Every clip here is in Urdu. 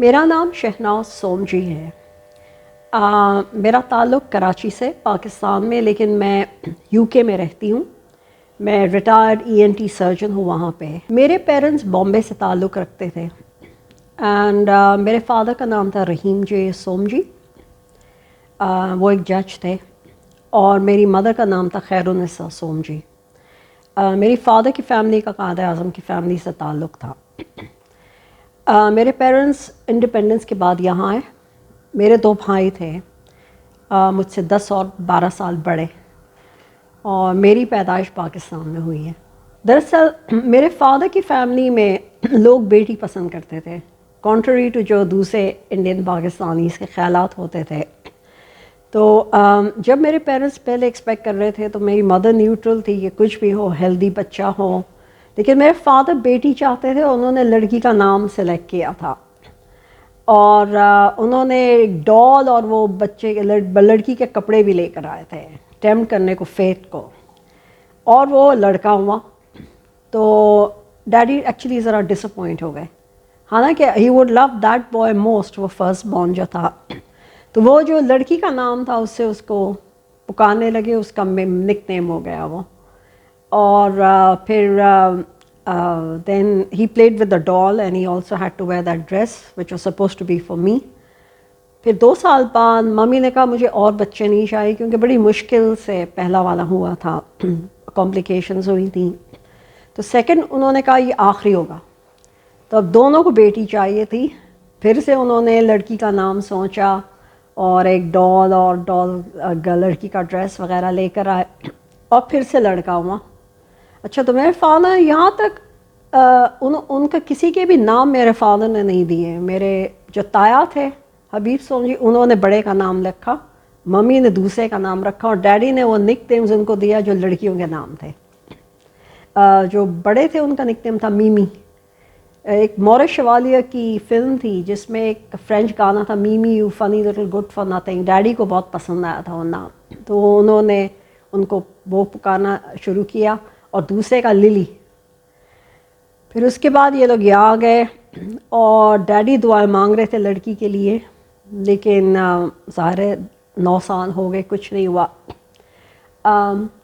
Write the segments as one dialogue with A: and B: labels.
A: میرا نام شہناز سومجی ہے۔ میرا تعلق کراچی سے پاکستان میں، لیکن میں یو کے میں رہتی ہوں۔ میں ریٹائرڈ ENT سرجن ہوں وہاں پہ۔ میرے پیرنٹس بامبے سے تعلق رکھتے تھے اینڈ میرے فادر کا نام تھا رحیم جے سومجی، وہ ایک جج تھے، اور میری مدر کا نام تھا خیرالنساء سومجی۔ میری فادر کی فیملی کا قائد اعظم کی فیملی سے تعلق تھا۔ میرے پیرنٹس انڈیپینڈنس کے بعد یہاں آئے۔ میرے 2 بھائی تھے مجھ سے 10 اور 12 سال بڑے، اور میری پیدائش پاکستان میں ہوئی ہے۔ دراصل میرے فادر کی فیملی میں لوگ بیٹی پسند کرتے تھے، کانٹری ٹو جو دوسرے انڈین پاکستانیز کے خیالات ہوتے تھے۔ تو جب میرے پیرنٹس پہلے ایکسپیکٹ کر رہے تھے تو میری مدر نیوٹرل تھی کہ کچھ بھی ہو، ہیلدی بچہ ہو، لیکن میرے فادر بیٹی چاہتے تھے، انہوں نے لڑکی کا نام سلیکٹ کیا تھا، اور انہوں نے ایک ڈال اور وہ بچے کے لڑکی کے کپڑے بھی لے کر آئے تھے ٹیمپٹ کرنے کو فیت کو، اور وہ لڑکا ہوا۔ تو ڈیڈی ایکچولی ذرا ڈس اپوائنٹ ہو گئے، حالانکہ he would love that boy most, وہ فرسٹ بورن جو تھا۔ تو وہ جو لڑکی کا نام تھا اس سے اس کو پکارنے لگے، اس کا نک نیم ہو گیا وہ۔ اور پھر then he played with the doll and he also had to wear that dress which was supposed to be for me. پھر 2 سال بعد ممی نے کہا مجھے اور بچے نہیں چاہیے، کیونکہ بڑی مشکل سے پہلا والا ہوا تھا، کمپلیکیشنز ہوئی تھیں۔ تو سیکنڈ انہوں نے کہا یہ آخری ہوگا، تو اب دونوں کو بیٹی چاہیے تھی۔ پھر سے انہوں نے لڑکی کا نام سوچا اور ایک ڈال اور لڑکی کا ڈریس وغیرہ لے کر آئے، اور پھر سے لڑکا ہوا۔ اچھا، تو میرے فادر یہاں تک ان کا کسی کے بھی نام میرے فادر نے نہیں دیے۔ میرے جو تایا تھے حبیب سومجی، انہوں نے بڑے کا نام رکھا، ممی نے دوسرے کا نام رکھا، اور ڈیڈی نے وہ نک نیمز ان کو دیا جو لڑکیوں کے نام تھے۔ جو بڑے تھے ان کا نک نیم تھا میمی۔ ایک مورش شوالیہ کی فلم تھی جس میں ایک فرینچ گانا تھا، میمی یو فنی little good for nothing, daddy کو بہت پسند آیا تھا وہ نام، تو انہوں نے ان کو وہ پکارنا شروع کیا، اور دوسرے کا للی۔ پھر اس کے بعد یہ لوگ یہاں آ گئے، اور ڈیڈی دعائیں مانگ رہے تھے لڑکی کے لیے، لیکن ظاہر 9 سال ہو گئے، کچھ نہیں ہوا۔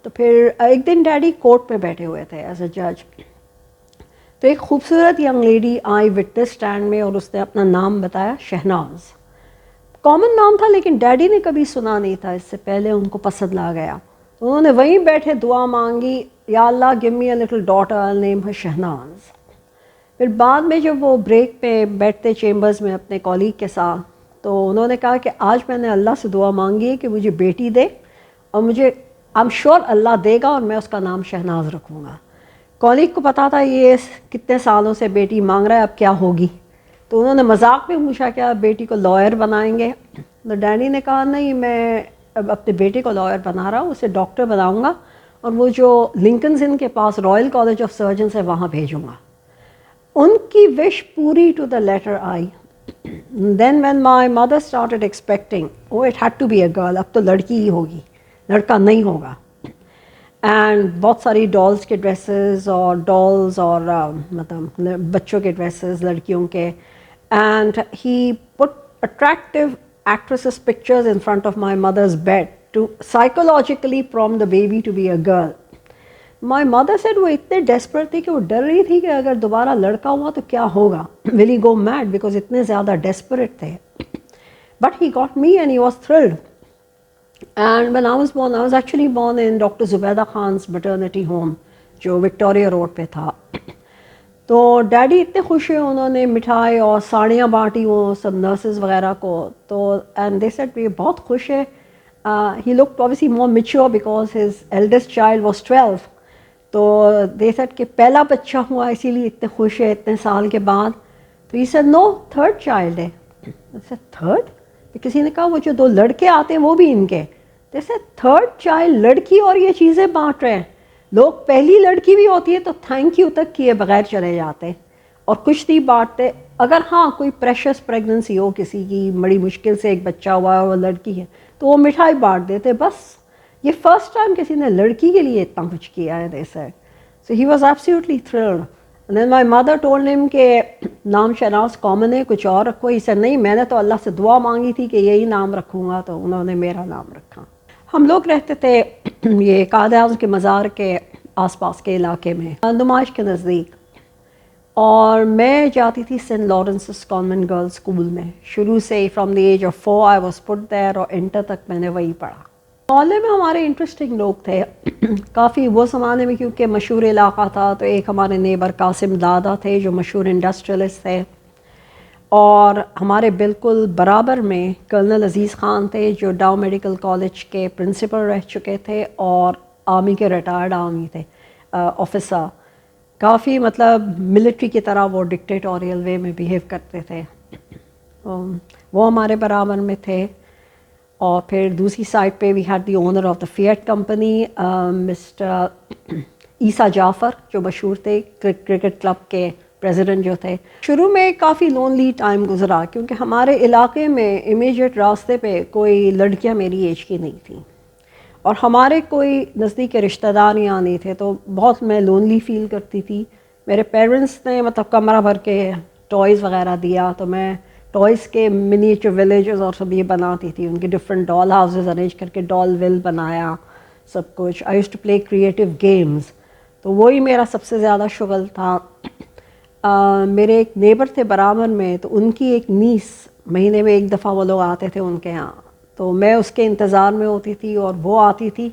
A: تو پھر ایک دن ڈیڈی کورٹ میں بیٹھے ہوئے تھے ایز اے جج، تو ایک خوبصورت ینگ لیڈی آئی وٹنس اسٹینڈ میں، اور اس نے اپنا نام بتایا، شہناز۔ کامن نام تھا لیکن ڈیڈی نے کبھی سنا نہیں تھا اس سے پہلے، ان کو پسند آ گیا۔ تو انہوں نے وہیں بیٹھے دعا مانگی، یا اللہ give me a little daughter, I will name her Shahnaz. پھر بعد میں جب وہ بریک پہ بیٹھتے چیمبرز میں اپنے کولیگ کے ساتھ، تو انہوں نے کہا کہ آج میں نے اللہ سے دعا مانگی ہے کہ مجھے بیٹی دے، اور مجھے آئی ایم شیور اللہ دے گا، اور میں اس کا نام شہناز رکھوں گا۔ کولیگ کو پتا تھا یہ کتنے سالوں سے بیٹی مانگ رہا ہے، اب کیا ہوگی، تو انہوں نے مذاق میں پوچھا کہ آپ بیٹی کو لائر بنائیں گے؟ تو ڈیڈی نے کہا نہیں، میں اب اپنے بیٹے کو لائر بنا رہا ہوں، اسے ڈاکٹر بناؤں گا، اور وہ جو لنکنز ان کے پاس رائل کالج آف سرجنس ہے وہاں بھیجوں گا۔ ان کی وش پوری ٹو دا لیٹر آئی۔ Then when my mother started expecting, it had to be a girl, اب تو لڑکی ہی ہوگی، لڑکا نہیں ہوگا۔ اینڈ بہت ساری ڈالس کے ڈریسز اور مطلب بچوں کے ڈریسز لڑکیوں کے، and he put attractive actresses pictures in front of my mother's bed to psychologically prompt the baby to be a girl. My mother said وہ اتنے desperate تھی کہ وہ ڈر رہی تھی کہ اگر دوبارہ لڑکا ہوا تو کیا ہوگا، will he go mad, because اتنے زیادہ desperate تھے۔ But he got me and he was thrilled. And when I was born, I was actually born in Dr. Zubaida Khan's maternity home جو وکٹوریا روڈ پہ تھا۔ تو ڈیڈی اتنے خوش ہوئے، انہوں نے مٹھائی اور ساڑیاں بانٹی وہ سب نرسز وغیرہ کو، تو اینڈ دے سیڈ یہ بہت خوش ہے۔ ہی looked obviously more mature because his eldest child was 12. تو دے سیڈ کہ پہلا بچہ ہوا اسی لیے اتنے خوش ہے اتنے سال کے بعد۔ تو یہ said no, third child ہے۔ تھرڈ؟ کسی نے کہا وہ جو 2 لڑکے آتے ہیں وہ بھی ان کے۔ دے said تھرڈ چائلڈ، لڑکی اور یہ چیزیں بانٹ رہے ہیں۔ لوگ پہلی لڑکی بھی ہوتی ہے تو تھینک یو تک کیے بغیر چلے جاتے اور کچھ نہیں بانٹتے۔ اگر ہاں کوئی پریشس پریگننسی ہو، کسی کی بڑی مشکل سے ایک بچہ ہوا ہے، وہ لڑکی ہے، تو وہ مٹھائی بانٹ دیتے بس۔ یہ فرسٹ ٹائم کسی نے لڑکی کے لیے اتنا کچھ کیا ہے۔ They said so he was absolutely thrilled, And then my mother told him کہ نام شناس کامن ہے, کچھ اور رکھو. He said نہیں, میں نے تو اللہ سے دعا مانگی تھی کہ یہی نام رکھوں گا, تو انہوں نے میرا نام رکھا. ہم لوگ رہتے تھے یہ قائد اعظم کے مزار کے آس پاس کے علاقے میں, نمائش کے نزدیک, اور میں جاتی تھی Saint Lawrence's convent girls school میں. شروع سے from the age of 4 I was put there, اور انٹر تک میں نے وہی پڑھا. محلے میں ہمارے انٹرسٹنگ لوگ تھے کافی وہ زمانے میں, کیونکہ مشہور علاقہ تھا. تو ایک ہمارے نیبر قاسم دادا تھے جو مشہور انڈسٹریلسٹ تھے, اور ہمارے بالکل برابر میں کرنل عزیز خان تھے جو ڈاؤ میڈیکل کالج کے پرنسپل رہ چکے تھے, اور آرمی کے ریٹائرڈ آرمی تھے آفیسر. کافی مطلب ملٹری کی طرح وہ ڈکٹیٹوریل وے میں بیہیو کرتے تھے. وہ ہمارے برابر میں تھے. اور پھر دوسری سائڈ پہ we had the owner of the Fiat company Mr Isa Jafar, جو مشہور تھے کرکٹ کلب کے پریزیڈنٹ جو تھے. شروع میں کافی لونلی ٹائم گزرا, کیونکہ ہمارے علاقے میں امیجیٹ راستے پہ کوئی لڑکیاں میری ایج کی نہیں تھیں, اور ہمارے کوئی نزدیک کے رشتہ دار یہاں نہیں تھے. تو بہت میں لونلی فیل کرتی تھی. میرے پیرنٹس نے مطلب کمرہ بھر کے ٹوائز وغیرہ دیا, تو میں ٹوائز کے منیچر ولیجز اور سب یہ بناتی تھی. ان کے ڈفرینٹ ڈال ہاؤسز ارینج کر کے ڈال ول بنایا سب کچھ. I used to play creative games, تو وہی میرا سب سے زیادہ شغل تھا. میرے ایک نیبر تھے برابر میں, تو ان کی ایک نیس, مہینے میں ایک دفعہ وہ لوگ آتے تھے ان کے ہاں, تو میں اس کے انتظار میں ہوتی تھی, اور وہ آتی تھی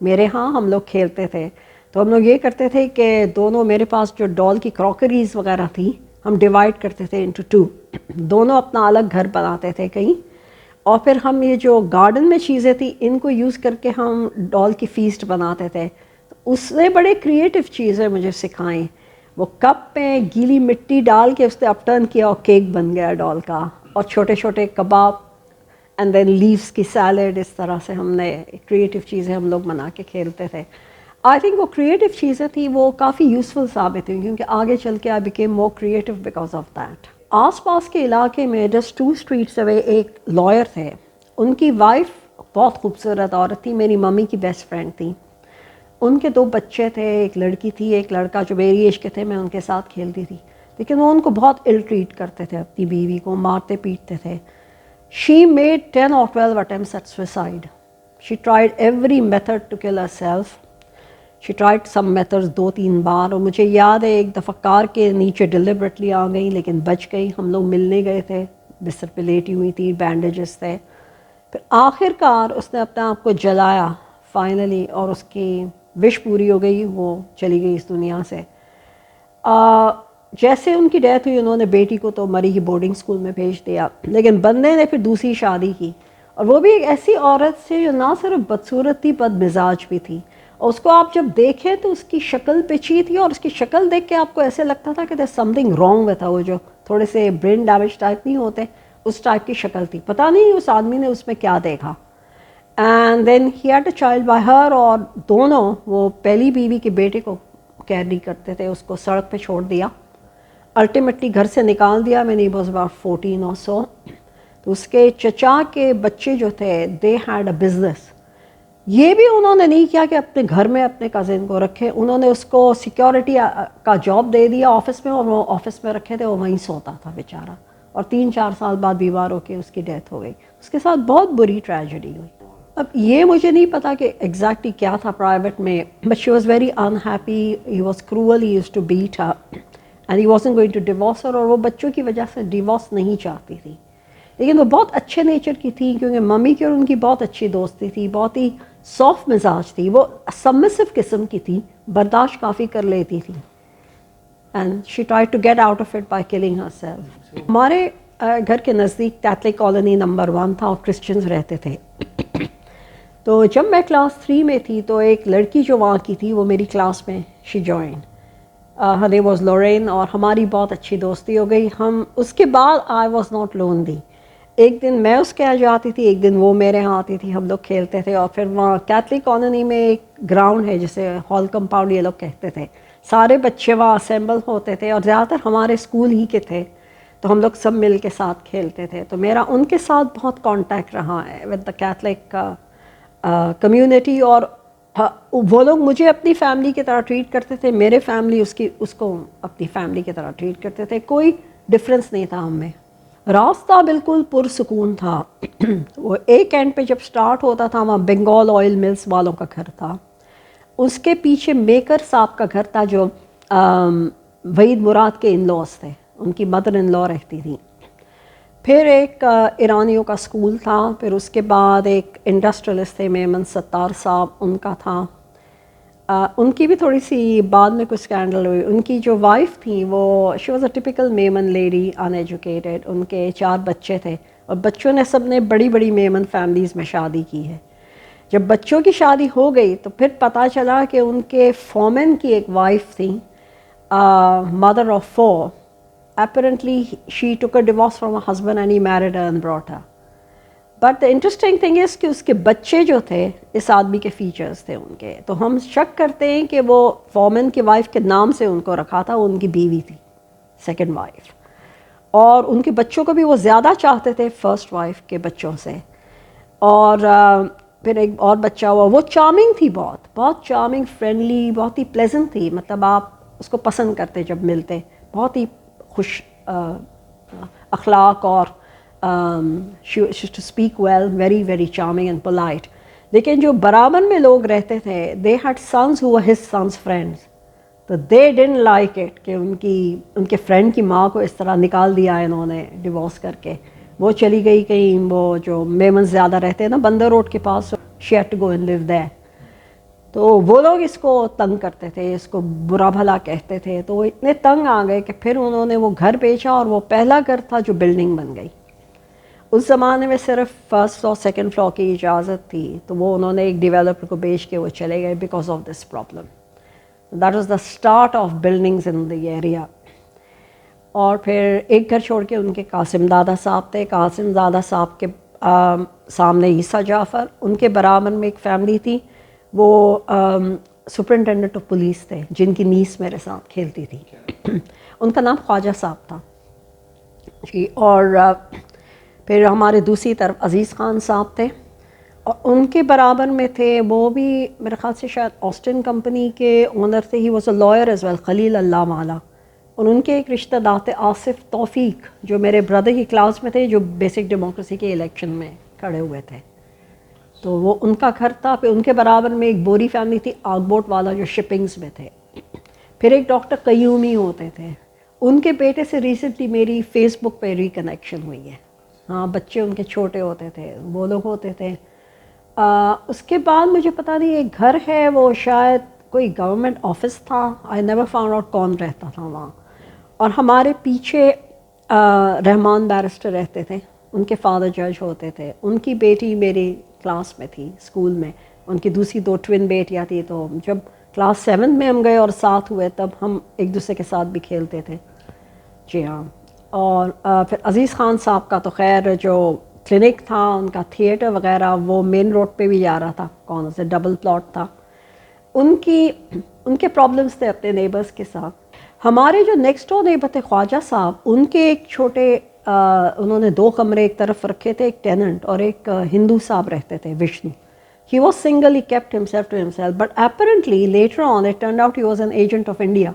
A: میرے ہاں, ہم لوگ کھیلتے تھے. تو ہم لوگ یہ کرتے تھے کہ دونوں, میرے پاس جو ڈال کی کراکریز وغیرہ تھی, ہم ڈیوائڈ کرتے تھے انٹو 2, دونوں اپنا الگ گھر بناتے تھے کہیں, اور پھر ہم یہ جو گارڈن میں چیزیں تھیں ان کو یوز کر کے ہم ڈال کی فیسٹ بناتے تھے. اس نے بڑے کریٹیو چیزیں مجھے سکھائیں. وہ کپ میں گیلی مٹی ڈال کے اس نے اپ ٹرن کیا اور کیک بن گیا ڈال کا, اور چھوٹے چھوٹے کباب اینڈ دین لیوس کی سیلڈ. اس طرح سے ہم نے کریٹیو چیزیں ہم لوگ بنا کے کھیلتے تھے. آئی تھنک وہ کریٹیو چیزیں تھیں وہ کافی یوزفل ثابت ہوئی, کیونکہ آگے چل کے I became more creative because of that. آس پاس کے علاقے میں جسٹ 2 اسٹریٹس اوے ایک لائر تھے, ان کی وائف بہت خوبصورت عورت تھی, میری ممی کی بیسٹ فرینڈ تھی. ان کے 2 بچے تھے, ایک لڑکی تھی ایک لڑکا, جو میری ایج کے تھے. میں ان کے ساتھ کھیلتی تھی, لیکن وہ ان کو بہت ال ٹریٹ کرتے تھے, اپنی بیوی کو مارتے پیٹتے تھے. She made 10 or 12 attempts at suicide. She tried every method to kill herself. She tried some methods 2-3 بار, اور مجھے یاد ہے ایک دفعہ کار کے نیچے ڈیلیبریٹلی آ گئی, لیکن بچ گئی. ہم لوگ ملنے گئے تھے, بستر پہ لیٹی ہوئی تھی, بینڈیجز تھے. پھر آخر کار اس نے اپنے آپ کو جلایا فائنلی, اور اس کی وش پوری ہو گئی, وہ چلی گئی اس دنیا سے. جیسے ان کی ڈیتھ ہوئی, انہوں نے بیٹی کو تو مری ہی بورڈنگ اسکول میں بھیج دیا, لیکن بندے نے پھر دوسری شادی کی, اور وہ بھی ایک ایسی عورت سے جو نہ صرف بدصورت تھی, بد مزاج بھی تھی. اور اس کو آپ جب دیکھیں تو اس کی شکل پچی تھی, اور اس کی شکل دیکھ کے آپ کو ایسے لگتا تھا کہ there's something wrong with her. وہ جو تھوڑے سے برین ڈیمیج ٹائپ نہیں ہوتے, اس ٹائپ کی شکل تھی. پتہ نہیں اس آدمی نے اس میں کیا دیکھا. And then he had a child by her, اور دونوں, وہ پہلی بیوی کے بیٹے کو کیری کرتے تھے, اس کو سڑک پہ چھوڑ دیا. الٹیمیٹلی گھر سے نکال دیا. میں نے واز اباؤٹ 14 or so. تو اس کے چچا کے بچے جو تھے, دے ہیڈ اے بزنس. یہ بھی انہوں نے نہیں کیا کہ اپنے گھر میں اپنے کزن کو رکھے, انہوں نے اس کو سیکیورٹی کا جاب دے دیا آفس میں, اور وہ آفس میں رکھے تھے, وہ وہیں سوتا تھا بیچارہ. اور 3-4 سال بعد بیمار ہو کے اس کی ڈیتھ ہو گئی. اس کے ساتھ بہت بری ٹریجڈی ہوئی. اب یہ مجھے نہیں پتا کہ ایگزیکٹلی کیا تھا پرائیویٹ میں, but she was very unhappy. He was cruel, he used to beat her, and he wasn't going to divorce her. اور وہ بچوں کی وجہ سے ڈیورس نہیں چاہتی تھی, لیکن وہ بہت اچھے نیچر کی تھی, کیونکہ ممی کی اور ان کی بہت اچھی دوستی تھی, بہت ہی سافٹ مزاج تھی. وہ سبمسو قسم کی تھی, برداشت کافی کر لیتی تھی. And she try to get out of it by killing herself. ہمارے گھر کے نزدیک کیتھلک کالونی نمبر 1 تھا, اور کرسچنز رہتے تھے. تو جب میں کلاس 3 میں تھی, تو ایک لڑکی جو وہاں کی تھی, وہ میری کلاس میں she join, her name was Lorraine, اور ہماری بہت اچھی دوستی ہو گئی. ہم اس کے بعد آئی واز ناٹ لونلی. ایک دن میں اس کے یہاں جاتی تھی, ایک دن وہ میرے یہاں آتی تھی, ہم لوگ کھیلتے تھے. اور پھر وہاں کیتھلک کالونی میں ایک گراؤنڈ ہے جسے ہال کمپاؤنڈ یہ لوگ کہتے تھے, سارے بچے وہاں اسمبل ہوتے تھے, اور زیادہ تر ہمارے اسکول ہی کے تھے, تو ہم لوگ سب مل کے ساتھ کھیلتے تھے. تو میرا ان کے ساتھ بہت کانٹیکٹ رہا ہے ود دا کیتھلک کمیونٹی. اور ہاں وہ لوگ مجھے اپنی فیملی کی طرح ٹریٹ کرتے تھے, میرے فیملی اس کو اپنی فیملی کی طرح ٹریٹ کرتے تھے, کوئی ڈفرینس نہیں تھا ہم میں. راستہ بالکل پرسکون تھا. وہ ایک اینڈ پہ جب سٹارٹ ہوتا تھا وہاں بنگال آئل ملز والوں کا گھر تھا, اس کے پیچھے میکر صاحب کا گھر تھا جو وحید مراد کے ان لاز تھے, ان کی مدر ان لا رہتی تھیں. پھر ایک ایرانیوں کا اسکول تھا, پھر اس کے بعد ایک انڈسٹریلسٹ تھے میمن ستار صاحب, ان کا تھا. ان کی بھی تھوڑی سی بعد میں کچھ اسکینڈل ہوئی. ان کی جو وائف تھی وہ she was a typical Memon lady, uneducated. ان کے 4 بچے تھے اور بچوں نے سب نے بڑی بڑی میمن فیملیز میں شادی کی ہے. جب بچوں کی شادی ہو گئی تو پھر پتہ چلا کہ ان کے فورمین کی ایک وائف تھی, mother of 4. Apparently she took a divorce from her husband and he married her and brought her. But the interesting thing is کہ اس کے بچے جو تھے اس آدمی کے فیچرز تھے ان کے, تو ہم شک کرتے ہیں کہ وہ فورمن کی وائف کے نام سے ان کو رکھا تھا, وہ ان کی بیوی تھی, سیکنڈ وائف. اور ان کے بچوں کو بھی وہ زیادہ چاہتے تھے فرسٹ وائف کے بچوں سے. اور پھر ایک اور بچہ ہوا, وہ چارمنگ تھی, بہت بہت چارمنگ, فرینڈلی, بہت ہی پلیزنٹ تھی. مطلب آپ اس کو پسند کرتے جب ملتے, بہت ہی خوش اخلاق, اور to speak well, very very charming and polite. لیکن جو برابر میں لوگ رہتے تھے, they had sons who were his sons friends, تو دے ڈنٹ لائک اٹ کہ ان کے فرینڈ کی ماں کو اس طرح نکال دیا ہے انہوں نے ڈیورس کر کے. وہ چلی گئی کہیں, وہ جو میمن زیادہ رہتے ہیں نا بندر روڈ کے پاس, she had to go and leave there. تو وہ لوگ اس کو تنگ کرتے تھے, اس کو برا بھلا کہتے تھے. تو وہ اتنے تنگ آ گئے کہ پھر انہوں نے وہ گھر بیچا, اور وہ پہلا گھر تھا جو بلڈنگ بن گئی. اس زمانے میں صرف فرسٹ فلور سیکنڈ فلور کی اجازت تھی, تو وہ انہوں نے ایک ڈیولپر کو بیچ کے وہ چلے گئے because of this problem. That was the start of buildings in the area. اور پھر ایک گھر چھوڑ کے ان کے قاسم دادا صاحب تھے. قاسم دادا صاحب کے سامنے عیسیٰ جعفر, ان کے برابر میں ایک فیملی تھی, وہ سپرنٹینڈنٹ آف پولیس تھے, جن کی نیس میرے ساتھ کھیلتی تھی. ان کا نام خواجہ صاحب تھا جی. اور پھر ہمارے دوسری طرف عزیز خان صاحب تھے, اور ان کے برابر میں تھے, وہ بھی میرے خیال سے شاید آسٹن کمپنی کے اونر تھے. He was a lawyer as well, Khalil Ullah والا. اور ان کے ایک رشتہ دار تھے آصف توفیق, جو میرے بردر کی کلاس میں تھے, جو بیسک ڈیموکریسی کے الیکشن میں کھڑے ہوئے تھے. تو وہ ان کا گھر تھا. پھر ان کے برابر میں ایک بوری فیملی تھی, آگ بوٹ والا, جو شپنگز میں تھے. پھر ایک ڈاکٹر قیومی ہوتے تھے, ان کے بیٹے سے ریسنٹلی میری فیس بک پہ ریکنیکشن ہوئی ہے. ہاں, بچے ان کے چھوٹے ہوتے تھے, وہ لوگ ہوتے تھے. اس کے بعد مجھے پتہ نہیں, ایک گھر ہے وہ شاید کوئی گورنمنٹ آفس تھا, آئی نیور فاؤنڈ آؤٹ کون رہتا تھا وہاں. اور ہمارے پیچھے رحمان بیرسٹر رہتے تھے, ان کے فادر جج ہوتے تھے. ان کی بیٹی میری کلاس میں تھی اسکول میں, ان کی دوسری 2 ٹوین بیٹیاں تھیں. تو جب کلاس 7 میں ہم گئے اور ساتھ ہوئے, تب ہم ایک دوسرے کے ساتھ بھی کھیلتے تھے. جی ہاں. اور پھر عزیز خان صاحب کا تو خیر جو کلینک تھا, ان کا تھیٹر وغیرہ, وہ مین روڈ پہ بھی جا رہا تھا, کون سے ڈبل پلاٹ تھا. ان کے پرابلمس تھے اپنے نیبرز کے ساتھ. ہمارے جو نیکسٹ ڈور نیبر تھے خواجہ صاحب, ان کے ایک چھوٹے انہوں نے 2 کمرے ایک طرف رکھے تھے, ایک ٹیننٹ اور ایک ہندو صاحب رہتے تھے, Vishnu. He was single, he kept himself to himself, but apparently later on it turned out he was an agent of India.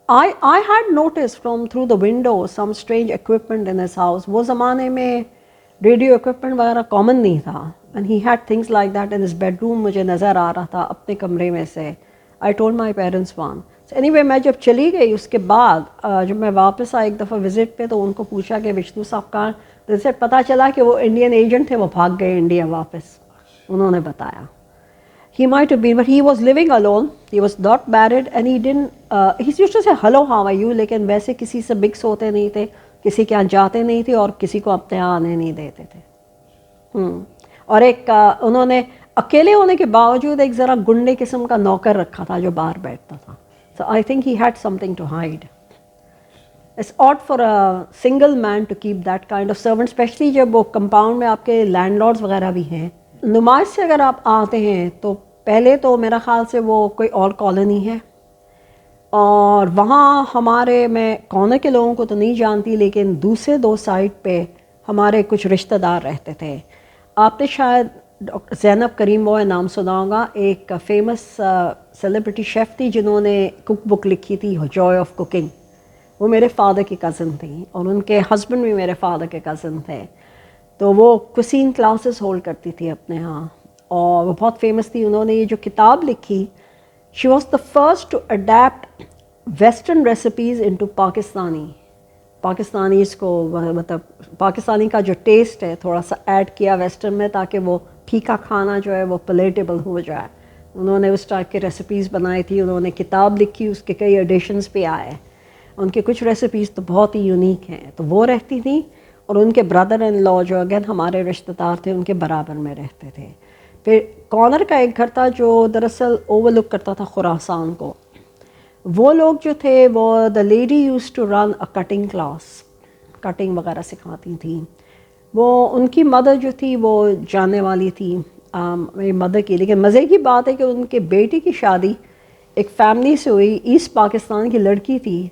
A: I had noticed from through the window some strange equipment in his house. وہ زمانے میں ریڈیو equipment وغیرہ common نہیں تھا, and he had things like that in his bedroom. مجھے نظر آ رہا تھا اپنے کمرے میں سے. I told my parents once. So anyway, میں جب چلی گئی اس کے بعد جب میں واپس آئی ایک دفعہ وزٹ پہ, تو ان کو پوچھا کہ وشنو صاحب کہاں, سے پتہ چلا کہ وہ انڈین ایجنٹ تھے, وہ بھاگ گئے انڈیا واپس. انہوں نے بتایا. He might have been, but he was living alone. He was not married and he didn't, he used to say hello, how are you, لیکن ویسے کسی سے مکس ہوتے نہیں تھے, کسی کے یہاں جاتے نہیں تھے, اور کسی کو اپنے یہاں آنے نہیں دیتے تھے. اور ایک انہوں نے اکیلے ہونے کے باوجود ایک ذرا گنڈے قسم کا نوکر رکھا تھا جو باہر بیٹھتا تھا. So I think he had something to hide. It's odd for a single man to keep that kind of servant, especially جب وہ کمپاؤنڈ میں آپ کے لینڈ لارڈز وغیرہ بھی ہیں. نمائش سے اگر آپ آتے ہیں تو پہلے تو میرا خیال سے وہ کوئی اور کالونی ہے, اور وہاں ہمارے, میں کون کے لوگوں کو تو نہیں جانتی, لیکن دوسرے 2 سائڈ پہ ہمارے کچھ رشتہ دار رہتے تھے. آپ نے شاید ڈاکٹر زینب کریم وہ نام سنا ہوگا، ایک فیمس سیلیبریٹی شیف تھی جنہوں نے کک بک لکھی تھی جوائے آف کوکنگ. وہ میرے فادر کی کزن تھیں اور ان کے ہسبینڈ بھی میرے فادر کے کزن تھے. تو وہ کوسین کلاسز ہولڈ کرتی تھی اپنے ہاں، اور وہ بہت فیمس تھی. انہوں نے یہ جو کتاب لکھی، she was the first to adapt western recipes into Pakistanis کو، مطلب پاکستانی کا جو ٹیسٹ ہے تھوڑا سا ایڈ کیا ویسٹرن میں تاکہ وہ پھیکا کھانا جو ہے وہ پلیٹیبل ہو جائے. انہوں نے اس ٹائپ کی ریسیپیز بنائی تھی. انہوں نے کتاب لکھی، اس کے کئی ایڈیشنز پہ آئے. ان کے کچھ ریسیپیز تو بہت ہی یونیک ہیں. تو وہ رہتی تھیں، اور ان کے برادر ان لا جو اگین ہمارے رشتہ دار تھے ان کے برابر میں رہتے تھے. پھر کارنر کا ایک گھر تھا جو دراصل اوور لک کرتا تھا خراسان کو. وہ لوگ جو تھے وہ the lady use to run a cutting class, cutting وغیرہ سکھاتی تھیں. وہ ان کی مدر جو تھی وہ جانے والی تھی میری مدر کی. لیکن مزے کی بات ہے کہ ان کے بیٹی کی شادی ایک فیملی سے ہوئی، ایسٹ پاکستان کی لڑکی تھی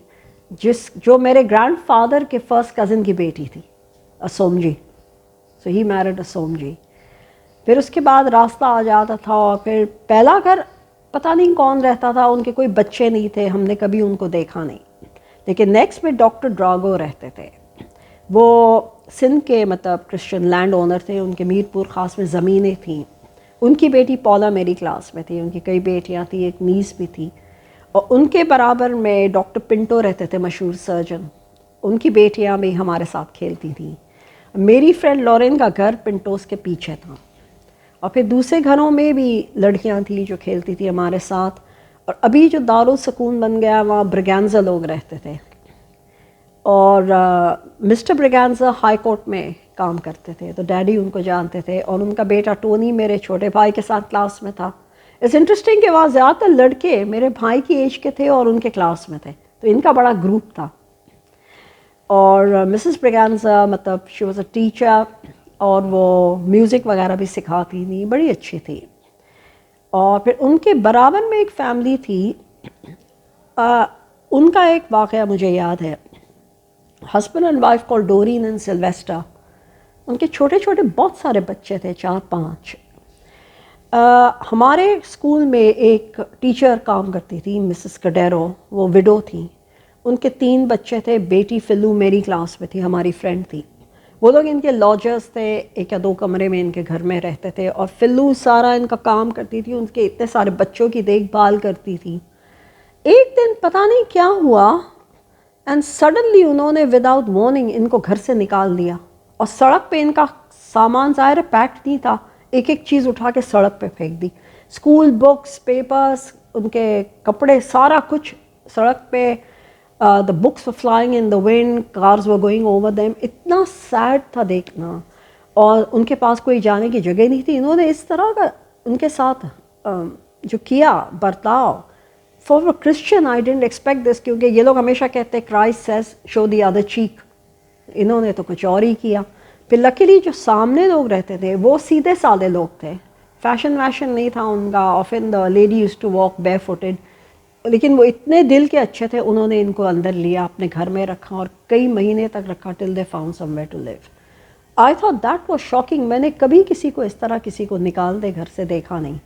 A: جو میرے گرینڈ فادر کے فرسٹ کزن کی بیٹی تھی، اسوم جی. سو ہی میرڈ اسوم جی. پھر اس کے بعد راستہ آ جاتا تھا، اور پھر پہلا گھر پتہ نہیں کون رہتا تھا، ان کے کوئی بچے نہیں تھے، ہم نے کبھی ان کو دیکھا نہیں. لیکن نیکسٹ میں ڈاکٹر ڈراگو رہتے تھے. وہ سندھ کے مطلب کرسچن لینڈ اونر تھے. ان کے میر پور خاص میں زمینیں تھیں. ان کی بیٹی پولا میری کلاس میں تھی. ان کی کئی بیٹیاں تھیں، ایک نیس بھی تھی. اور ان کے برابر میں ڈاکٹر پنٹو رہتے تھے، مشہور سرجن. ان کی بیٹیاں بھی ہمارے ساتھ کھیلتی تھیں. میری فرینڈ لورین کا گھر پنٹوز کے پیچھے تھا. اور پھر دوسرے گھروں میں بھی لڑکیاں تھیں جو کھیلتی تھیں ہمارے ساتھ. اور ابھی جو دارالسکون بن گیا وہاں برگانزا لوگ رہتے تھے. اور مسٹر برگانزا ہائی کورٹ میں کام کرتے تھے، تو ڈیڈی ان کو جانتے تھے. اور ان کا بیٹا ٹونی میرے چھوٹے بھائی کے ساتھ کلاس میں تھا. اٹس انٹرسٹنگ کہ وہاں زیادہ تر لڑکے میرے بھائی کی ایج کے تھے اور ان کے کلاس میں تھے، تو ان کا بڑا گروپ تھا. اور مسز برگانزا مطلب شی واز اے ٹیچر، اور وہ میوزک وغیرہ بھی سکھاتی تھیں، بڑی اچھی تھی. اور پھر ان کے برابر میں ایک فیملی تھی. ان کا ایک واقعہ مجھے یاد ہے. Husband and wife call Doreen and Sylvester. ان کے چھوٹے چھوٹے بہت سارے بچے تھے، 4-5. ہمارے اسکول میں ایک ٹیچر کام کرتی تھی مسز کڈیرو، وہ وڈو تھیں. ان کے 3 بچے تھے. بیٹی فلو میری کلاس میں تھی، ہماری فرینڈ تھی. وہ لوگ ان کے لاجرز تھے، 1 یا 2 کمرے میں ان کے گھر میں رہتے تھے. اور فلو سارا ان کا کام کرتی تھی، ان کے اتنے سارے بچوں کی دیکھ بھال کرتی تھی. ایک دن پتہ نہیں کیا ہوا، اینڈ سڈنلی انہوں نے وداؤٹ وارننگ ان کو گھر سے نکال دیا. اور سڑک پہ ان کا سامان ظاہر پیکڈ نہیں تھا، ایک ایک چیز اٹھا کے سڑک پہ پھینک دی. اسکول بکس، پیپرز، ان کے کپڑے، سارا کچھ سڑک پہ. the books were flying in the wind, cars were going over them. اتنا سیڈ تھا دیکھنا. اور ان کے پاس کوئی جانے کی جگہ نہیں تھی. انہوں نے اس طرح کا ان کے ساتھ جو کیا برتاؤ، for a Christian I didn't expect this, کیونکہ یہ لوگ ہمیشہ کہتے ہیں Christ says show the other cheek. انہوں نے تو کچھ اور ہی کیا. پھر لکیلی جو سامنے لوگ رہتے تھے وہ سیدھے سادے لوگ تھے، فیشن ویشن نہیں تھا ان کا. Often the lady use to walk bare footed. لیکن وہ اتنے دل کے اچھے تھے، انہوں نے ان کو اندر لیا، اپنے گھر میں رکھا، اور کئی مہینے تک رکھا till they found somewhere to leave. I thought that was shocking. میں نے کبھی کسی کو اس طرح کسی کو نکال دے گھر سے دیکھا نہیں.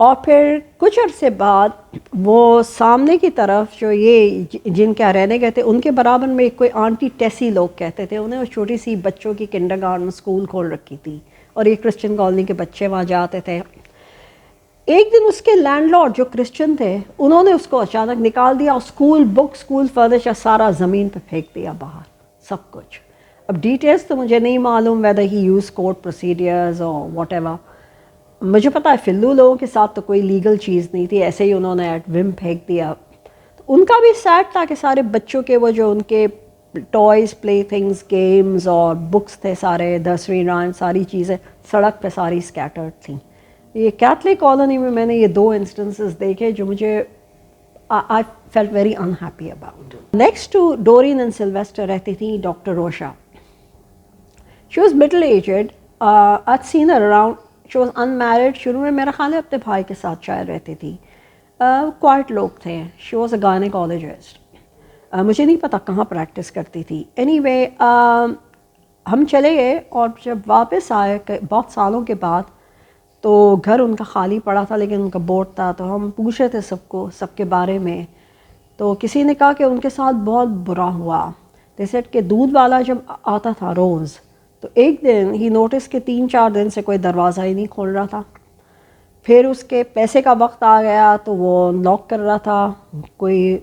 A: اور پھر کچھ عرصے بعد وہ سامنے کی طرف جو یہ جن کے رہنے گئے تھے ان کے برابر میں ایک کوئی آنٹی ٹیسی لوگ کہتے تھے انہیں، وہ چھوٹی سی بچوں کی کنڈر گارڈن اسکول کھول رکھی تھی، اور یہ کرسچن کالونی کے بچے وہاں جاتے تھے. ایک دن اس کے لینڈ لارڈ جو کرسچن تھے انہوں نے اس کو اچانک نکال دیا، اور اسکول بک، اسکول فرنیچر سارا زمین پہ پھینک دیا باہر، سب کچھ. اب ڈیٹیلز تو مجھے نہیں معلوم ویدر ہی یوز کورٹ پروسیڈیئرز اور واٹ ایور. مجھے پتا ہے فلو لوگوں کے ساتھ تو کوئی لیگل چیز نہیں تھی، ایسے ہی انہوں نے ایٹ وم پھینک دیا. تو ان کا بھی سیٹ تھا کہ سارے بچوں کے وہ جو ان کے ٹوائز، پلے تھنگز، گیمز اور بکس تھے سارے، نرسری رائم، ساری چیزیں سڑک پہ ساری اسکیٹرڈ تھیں. یہ کیتھلک کالونی میں میں نے یہ 2 انسٹنسز دیکھے جو مجھے I felt very unhappy about. Next to Doreen and Sylvester رہتی تھی doctor Rocha. She was middle aged. I seen her around. She was unmarried. شروع میں میرا خیال ہے اپنے بھائی کے ساتھ شاید رہتی تھی. کوائٹ لوگ تھے. She was a gynaecologist. مجھے نہیں پتا کہاں پریکٹس کرتی تھی. اینی وے ہم چلے گئے، اور جب واپس آئے بہت سالوں کے بعد تو گھر ان کا خالی پڑا تھا لیکن ان کا بورڈ تھا، تو ہم پوچھے تھے سب کے بارے میں. تو کسی نے کہا کہ ان کے ساتھ بہت برا ہوا. دے سیڈ کہ دودھ والا جب آتا تھا روز تو ایک دن ہی نوٹس کہ 3-4 دن سے کوئی دروازہ ہی نہیں کھول رہا تھا. پھر اس کے پیسے کا وقت آ گیا تو وہ ناک کر رہا تھا، کوئی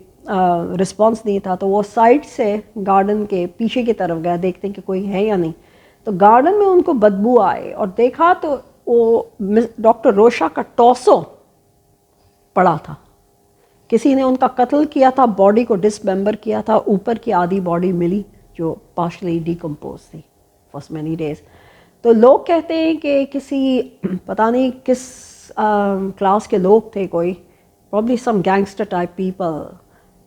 A: رسپانس نہیں تھا، تو وہ سائڈ سے گارڈن کے پیچھے کی طرف گیا دیکھتے کہ کوئی ہے یا نہیں. تو گارڈن میں ان کو بدبو آئے اور دیکھا تو وہ ڈاکٹر روشا کا ٹوسو پڑا تھا. کسی نے ان کا قتل کیا تھا، باڈی کو ڈسممبر کیا تھا، اوپر کی آدھی باڈی ملی جو پارشلی ڈیکمپوز تھی فار مینی ڈیز. تو لوگ کہتے ہیں کہ کسی پتہ نہیں کس کلاس کے لوگ تھے، کوئی پرابلی سم گینگسٹر ٹائپ پیپل،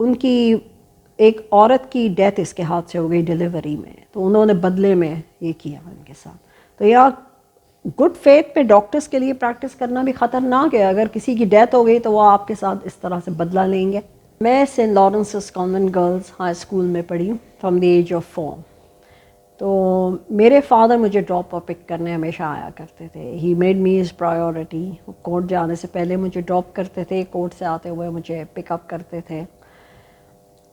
A: ان کی ایک عورت کی ڈیتھ اس کے ہاتھ سے ہو گئی ڈیلیوری میں، تو انہوں نے بدلے میں یہ کیا ان کے ساتھ. تو یا گڈ فیتھ پہ ڈاکٹرز کے لیے پریکٹس کرنا بھی خطرناک ہے. اگر کسی کی ڈیتھ ہو گئی تو وہ آپ کے ساتھ اس طرح سے بدلہ لیں گے. میں Saint Lawrence's convent girls high school میں پڑھی فرام دی ایج آف 4. تو میرے فادر مجھے ڈراپ اور پک کرنے ہمیشہ آیا کرتے تھے. He made me his priority. Court جانے سے پہلے مجھے ڈراپ کرتے تھے، کورٹ سے آتے ہوئے مجھے پک اپ کرتے تھے.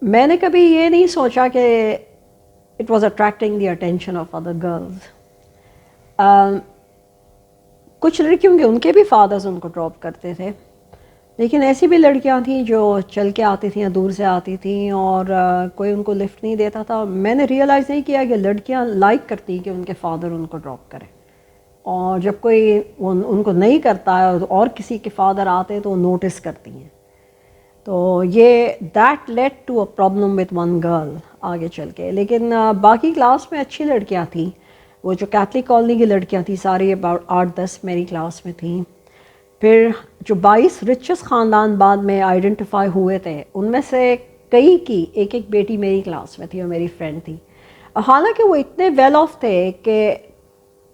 A: میں نے کبھی یہ نہیں سوچا کہ it was attracting the attention of other girls. کچھ لڑکیوں کے ان کے بھی فادرز ان کو ڈراپ کرتے تھے، لیکن ایسی بھی لڑکیاں تھیں جو چل کے آتی تھیں یا دور سے آتی تھیں اور کوئی ان کو لفٹ نہیں دیتا تھا. میں نے ریئلائز نہیں کیا کہ لڑکیاں لائک کرتی کہ ان کے فادر ان کو ڈراپ کریں، اور جب کوئی ان کو نہیں کرتا ہے اور کسی کے فادر آتے ہیں تو وہ نوٹس کرتی ہیں. تو یہ that lead to a problem with one girl آگے چل کے. لیکن باقی کلاس میں اچھی لڑکیاں تھیں. وہ جو کیتھلک کالونی کی لڑکیاں تھیں ساری اباؤٹ 8-10 میری کلاس میں تھیں. پھر جو 22 رچس خاندان بعد میں آئیڈینٹیفائی ہوئے تھے ان میں سے کئی کی ایک بیٹی میری کلاس میں تھی اور میری فرینڈ تھی. حالانکہ وہ اتنے ویل آف تھے کہ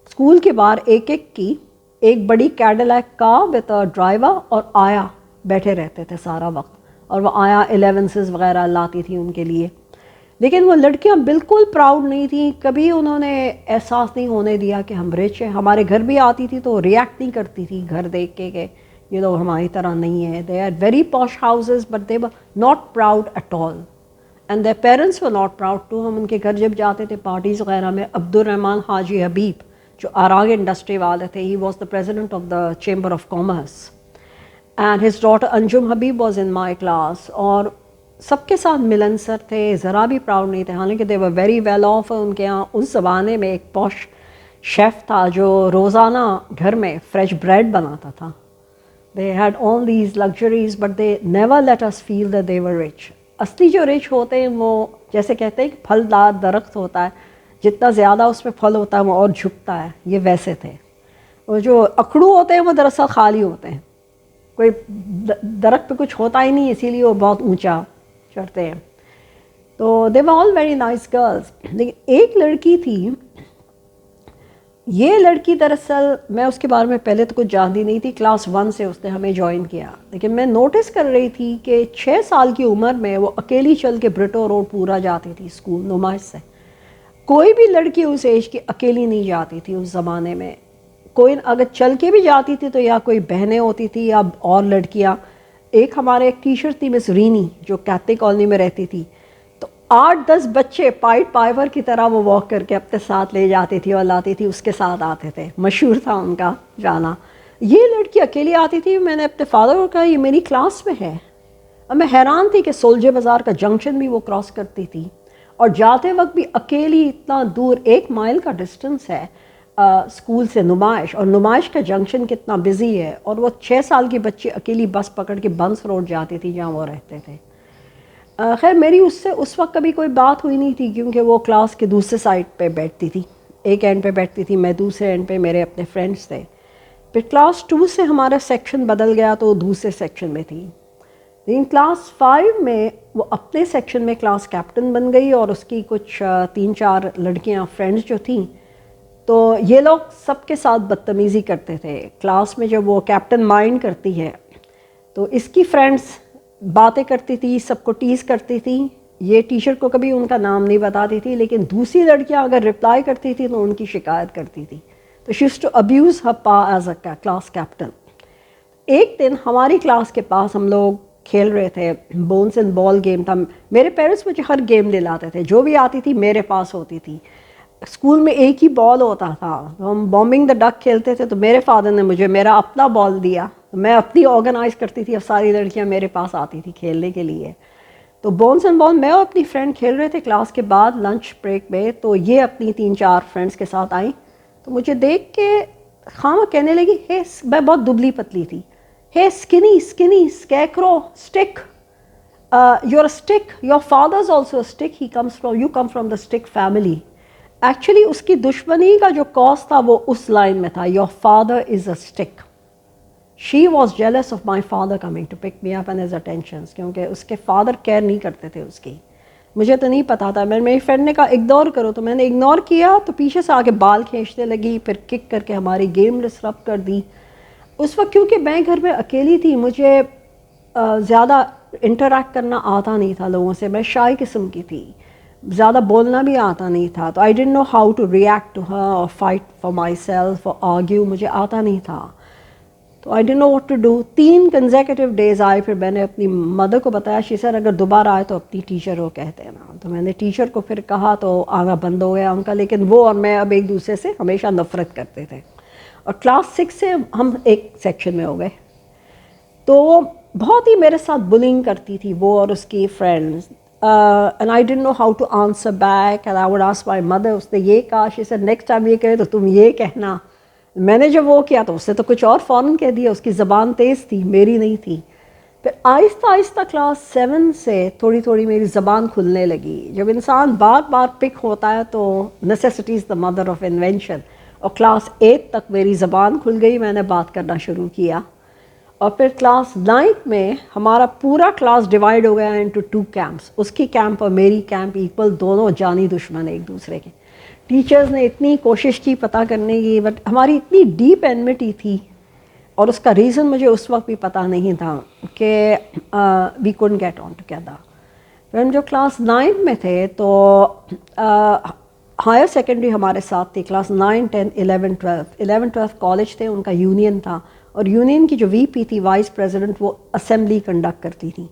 A: اسکول کے باہر ایک بڑی Cadillac car with a driver اور آیا بیٹھے رہتے تھے سارا وقت، اور وہ آیا 11s وغیرہ لاتی تھی ان کے لیے. لیکن وہ لڑکیاں بالکل پراؤڈ نہیں تھیں. کبھی انہوں نے احساس نہیں ہونے دیا کہ ہم رچ ہیں. ہمارے گھر بھی آتی تھی تو ریئیکٹ نہیں کرتی تھی گھر دیکھ کے کہ یہ لوگ ہماری طرح نہیں ہیں. They are very posh houses but they were not proud at all and their parents were not proud too. ہم ان کے گھر جب جاتے تھے پارٹیز وغیرہ میں، عبدالرحمن حاجی حبیب جو آراگ انڈسٹری والے تھے، he was the president of the chamber of commerce, and his daughter Anjum Habib was in my class, اور سب کے ساتھ ملنسر تھے، ذرا بھی پراؤڈ نہیں تھے. حالانکہ دے ور ویری ویل آف. ان کے یہاں اس زمانے میں ایک پوش شیف تھا جو روزانہ گھر میں فریش بریڈ بناتا تھا. They had all these luxuries but they never let us feel that they were rich. اصلی جو رچ ہوتے ہیں وہ جیسے کہتے ہیں کہ پھلدار درخت ہوتا ہے، جتنا زیادہ اس میں پھل ہوتا ہے وہ اور جھکتا ہے، یہ ویسے تھے. اور جو اکھڑو ہوتے ہیں وہ دراصل خالی ہوتے ہیں، کوئی درخت پہ کچھ ہوتا ہی نہیں، اسی لیے وہ بہت اونچا چڑھتے ہیں. تو دے ور آل ویری نائس گرلز. لیکن ایک لڑکی تھی، یہ لڑکی دراصل میں اس کے بارے میں پہلے تو کچھ جانتی نہیں تھی. کلاس 1 سے اس نے ہمیں جوائن کیا، لیکن میں نوٹس کر رہی تھی کہ 6 سال کی عمر میں وہ اکیلی چل کے برٹو روڈ پورا جاتی تھی اسکول نمائش سے. کوئی بھی لڑکی اس ایج کی اکیلی نہیں جاتی تھی اس زمانے میں. کوئی اگر چل کے بھی جاتی تھی تو یا کوئی بہنیں ہوتی تھی یا اور لڑکیاں. ایک ہمارے ایک ٹیچر تھی مس رینی جو کیتھلک کالونی میں رہتی تھی، تو 8-10 بچے پائٹ پائیور کی طرح وہ واک کر کے اپنے ساتھ لے جاتی تھی اور لاتی تھی، اس کے ساتھ آتے تھے. مشہور تھا ان کا جانا. یہ لڑکی اکیلی آتی تھی. میں نے اپنے فادر کو کہا یہ میری کلاس میں ہے. اب میں حیران تھی کہ سولجے بازار کا جنکشن بھی وہ کراس کرتی تھی، اور جاتے وقت بھی اکیلی اتنا دور 1 مائل کا ڈسٹنس ہے اسکول سے نمائش، اور نمائش کا جنکشن کتنا بزی ہے، اور وہ 6 سال کی بچی اکیلی بس پکڑ کے بنس روڈ جاتی تھی جہاں وہ رہتے تھے. خیر میری اس سے اس وقت کبھی کوئی بات ہوئی نہیں تھی، کیونکہ وہ کلاس کے دوسرے سائڈ پہ بیٹھتی تھی، ایک اینڈ پہ بیٹھتی تھی، میں دوسرے اینڈ پہ، میرے اپنے فرینڈس تھے. پھر کلاس 2 سے ہمارا سیکشن بدل گیا تو وہ دوسرے سیکشن میں تھی. لیکن کلاس 5 میں وہ اپنے سیکشن میں کلاس کیپٹن بن گئی، اور اس کی کچھ 3-4 لڑکیاں فرینڈس جو تھیں، تو یہ لوگ سب کے ساتھ بدتمیزی کرتے تھے. کلاس میں جب وہ کیپٹن مائنڈ کرتی ہے تو اس کی فرینڈس باتیں کرتی تھی، سب کو ٹیز کرتی تھی. یہ ٹیچر کو کبھی ان کا نام نہیں بتاتی تھی، لیکن دوسری لڑکیاں اگر رپلائی کرتی تھی تو ان کی شکایت کرتی تھی. تو شی یوزڈ ٹو ابیوز ہر پا ایز اے کلاس کیپٹن. ایک دن ہماری کلاس کے پاس ہم لوگ کھیل رہے تھے, بونس اینڈ بال گیم تھا. میرے پیرنٹس مجھے ہر گیم دلاتے تھے, جو بھی آتی تھی میرے پاس ہوتی تھی. اسکول میں ایک ہی بال ہوتا تھا, ہم بامبنگ دا ڈک کھیلتے تھے, تو میرے فادر نے مجھے میرا اپنا بال دیا, میں اپنی آرگنائز کرتی تھی, اب ساری لڑکیاں میرے پاس آتی تھی کھیلنے کے لیے. تو بونس اینڈ بال میں اور اپنی فرینڈ کھیل رہے تھے کلاس کے بعد لنچ بریک میں. تو یہ اپنی 3-4 فرینڈس کے ساتھ آئیں, تو مجھے دیکھ کے خواہ کہنے لگی, ہے میں بہت دبلی پتلی تھی, hey skinny skinny scarecrow stick, your stick, your father is also a stick, he comes from, you come from the stick family. Actually اس کی دشمنی کا جو کاز تھا وہ اس لائن میں تھا, your father is a stick. She was jealous of my father coming to pick me up and his attentions, کیونکہ اس کے فادر کیئر نہیں کرتے تھے اس کی. مجھے تو نہیں پتا تھا, میری فرینڈ نے کہا اگنور کرو, تو میں نے اگنور کیا, تو پیچھے سے آگے بال کھینچنے لگی, پھر کک کر کے ہماری گیم ڈسرپٹ کر دی. اس وقت کیونکہ میں گھر میں اکیلی تھی, مجھے زیادہ انٹریکٹ کرنا آتا نہیں تھا لوگوں سے, میں شائع قسم کی تھی, زیادہ بولنا بھی آتا نہیں تھا. تو I didn't know how to react to her اور فائٹ فار مائی سیلف اور آرگیو, مجھے آتا نہیں تھا. تو I didn't know what to do. 3 consecutive days آئے, پھر میں نے اپنی مدر کو بتایا, شی سر اگر دوبارہ آئے تو اپنی ٹیچر کو کہتے ہیں نا. تو میں نے ٹیچر کو پھر کہا, تو آنا بند ہو گیا ان کا. لیکن وہ اور میں اب ایک دوسرے سے ہمیشہ نفرت کرتے تھے, اور کلاس 6 سے ہم ایک سیکشن میں ہو گئے. تو بہت ہی میرے ساتھ بلنگ کرتی تھی وہ اور اس کی friends, and I didn't know how to answer back, and I would ask my mother. اس نے یہ کہا, شی سر نیکسٹ ٹائم یہ کہے تو تم یہ کہنا. میں نے جب وہ کیا تو اس نے تو کچھ اور فوراً کہہ دیا, اس کی زبان تیز تھی, میری نہیں تھی. پھر آہستہ آہستہ کلاس 7 سے تھوڑی تھوڑی میری زبان کھلنے لگی. جب انسان بار بار پک ہوتا ہے تو necessity is the mother of invention, اور کلاس 8 تک میری زبان کھل گئی, میں نے بات کرنا شروع کیا. اور پھر کلاس 9 میں ہمارا پورا کلاس ڈیوائیڈ ہو گیا انٹو 2 کیمپس, اس کی کیمپ اور میری کیمپ ایکول, دونوں جانی دشمن ایک دوسرے کے. ٹیچرز نے اتنی کوشش کی پتہ کرنے کی, بٹ ہماری اتنی ڈیپ اینمٹی تھی, اور اس کا ریزن مجھے اس وقت بھی پتہ نہیں تھا کہ we couldn't get on together. پھر ہم جو کلاس 9 میں تھے تو ہائر سیکنڈری ہمارے ساتھ تھی, کلاس 9, 10, 11, 12. 11, 12 کالج تھے, ان کا یونین تھا, اور یونین کی جو وی پی تھی وائس پریزیڈنٹ, وہ اسمبلی کنڈکٹ کرتی تھی.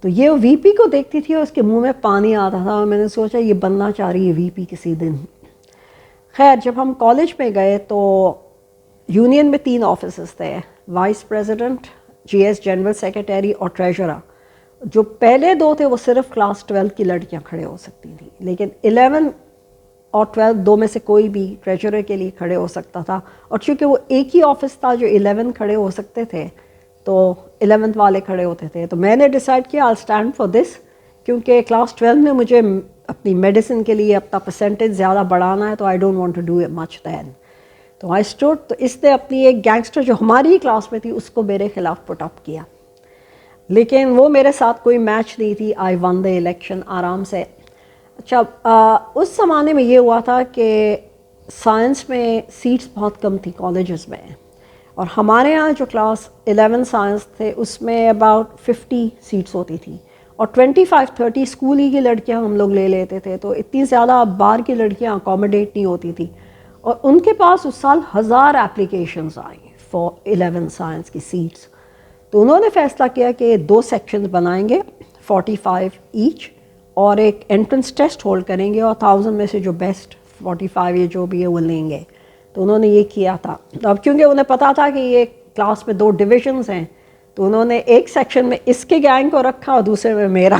A: تو یہ وی پی کو دیکھتی تھی اور اس کے منہ میں پانی آتا تھا, اور میں نے سوچا یہ بننا چاہ رہی ہے وی پی کسی دن. خیر جب ہم کالج میں گئے تو یونین میں 3 آفیسز تھے, وائس پریزیڈنٹ, جی ایس جنرل سیکریٹری اور ٹریجرر. جو پہلے 2 تھے وہ صرف کلاس 12 کی لڑکیاں کھڑے ہو سکتی تھیں, لیکن 11 اور 12 2 میں سے کوئی بھی ٹریجرر کے لیے کھڑے ہو سکتا تھا. اور چونکہ وہ ایک ہی آفس تھا جو 11 کھڑے ہو سکتے تھے, تو 11th والے کھڑے ہوتے تھے. تو میں نے ڈیسائیڈ کیا آئی اسٹینڈ فار دس, کیونکہ کلاس 12 میں مجھے اپنی میڈیسن کے لیے اپنا پرسنٹیج زیادہ بڑھانا ہے, تو I don't want to do much then. تو آئی اسٹوڈ. تو اس نے اپنی ایک گینگسٹر جو ہماری ہی کلاس میں تھی اس کو میرے خلاف پٹ اپ کیا, لیکن وہ میرے ساتھ کوئی میچ نہیں تھی. آئی ون دا الیکشن آرام سے. اچھا اس زمانے میں یہ ہوا تھا کہ سائنس میں سیٹس بہت کم تھی کالجز میں, اور ہمارے ہاں جو کلاس 11 سائنس تھے اس میں اباؤٹ 50 سیٹس ہوتی تھی, اور 25-30 اسکول ہی کی لڑکیاں ہم لوگ لے لیتے تھے. تو اتنی زیادہ باہر کی لڑکیاں اکوموڈیٹ نہیں ہوتی تھی, اور ان کے پاس اس سال 1000 اپلیکیشنز آئیں فار 11 سائنس کی سیٹس. تو انہوں نے فیصلہ کیا کہ 2 سیکشنز بنائیں گے 45 ایچ, اور ایک انٹرنس ٹیسٹ ہولڈ کریں گے, اور 1000 میں سے جو بیسٹ 45 یہ جو بھی ہے وہ لیں گے. تو انہوں نے یہ کیا تھا. اب کیونکہ انہیں پتا تھا کہ یہ کلاس میں 2 ڈویژنز ہیں, تو انہوں نے ایک سیکشن میں اس کے گینگ کو رکھا اور دوسرے میں میرا.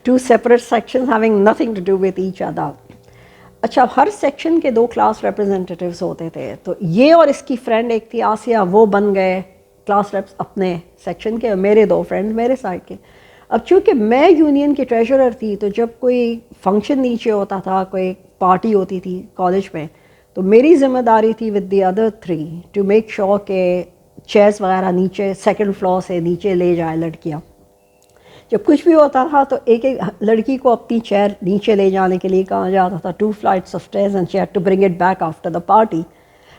A: 2 separate sections having nothing to do with each other. اچھا ہر سیکشن کے 2 کلاس ریپرزینٹیوز ہوتے تھے, تو یہ اور اس کی فرینڈ ایک تھی آسیہ, وہ بن گئے کلاس ریپس اپنے سیکشن کے, اور میرے 2 فرینڈ میرے سائڈ کے. اب چونکہ میں یونین کی ٹریجرر تھی, تو جب کوئی فنکشن نیچے ہوتا تھا, کوئی پارٹی ہوتی تھی کالج میں, تو میری ذمہ داری تھی with the other 3 to make sure کہ چیئرس وغیرہ نیچے 2nd فلور سے نیچے لے جائے لڑکیاں. جب کچھ بھی ہوتا تھا تو ایک ایک لڑکی کو اپنی چیئر نیچے لے جانے کے لیے کہا جاتا تھا, 2 flights of stairs and she had to bring it back after the party.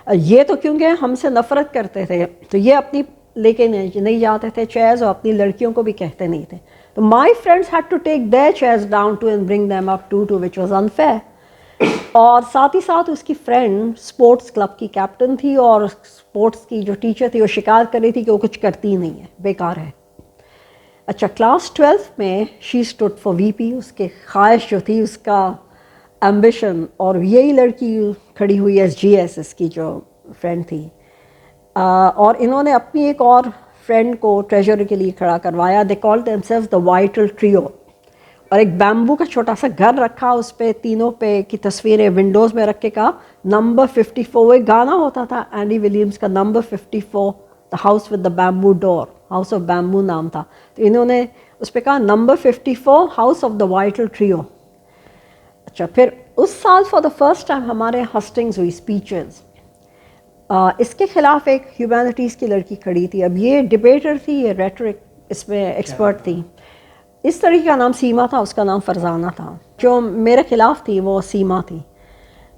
A: یہ تو کیونکہ ہم سے نفرت کرتے تھے, تو یہ اپنی لے کے نہیں جاتے تھے چیئرز, اور اپنی لڑکیوں کو بھی کہتے نہیں تھے. تو my friends had to take their chairs down to and bring them up to which was unfair. اور ساتھ ہی ساتھ اس کی فرینڈ اسپورٹس کلب کی کیپٹن تھی اور اسپورٹس کی جو ٹیچر تھی وہ شکایت کر رہی تھی کہ وہ کچھ کرتی نہیں ہے، بیکار ہے. اچھا کلاس 12 میں شی اسٹوڈ فار وی پی. اس کے خواہش جو تھی، اس کا ایمبیشن، اور یہی لڑکی کھڑی ہوئی ایس جی ایس، اس کی جو فرینڈ تھی. اور انہوں نے اپنی ایک اور فرینڈ کو ٹریجر کے لیے کھڑا کروایا. They call themselves the vital trio. اور ایک بیمبو کا چھوٹا سا گھر رکھا، اس پہ تینوں پہ کی تصویریں ونڈوز میں رکھ کے کہا نمبر 54. وہ ایک گانا ہوتا تھا اینڈی ولیمز کا، number 54 the house with the bamboo door, house of bamboo نام تھا. تو انہوں نے اس پہ کہا number 54 house of the vital trio. اچھا پھر اس سال فار دا فرسٹ ٹائم ہمارے ہسٹنگز ہوئی اسپیچز. اس کے خلاف ایک ہیومینٹیز کی لڑکی کھڑی تھی. اب یہ ڈبیٹر تھی، یہ ریٹرک اس میں ایکسپرٹ تھی. اس لڑکی کا نام سیما تھا، اس کا نام فرزانہ تھا. جو میرے خلاف تھی وہ سیما تھی.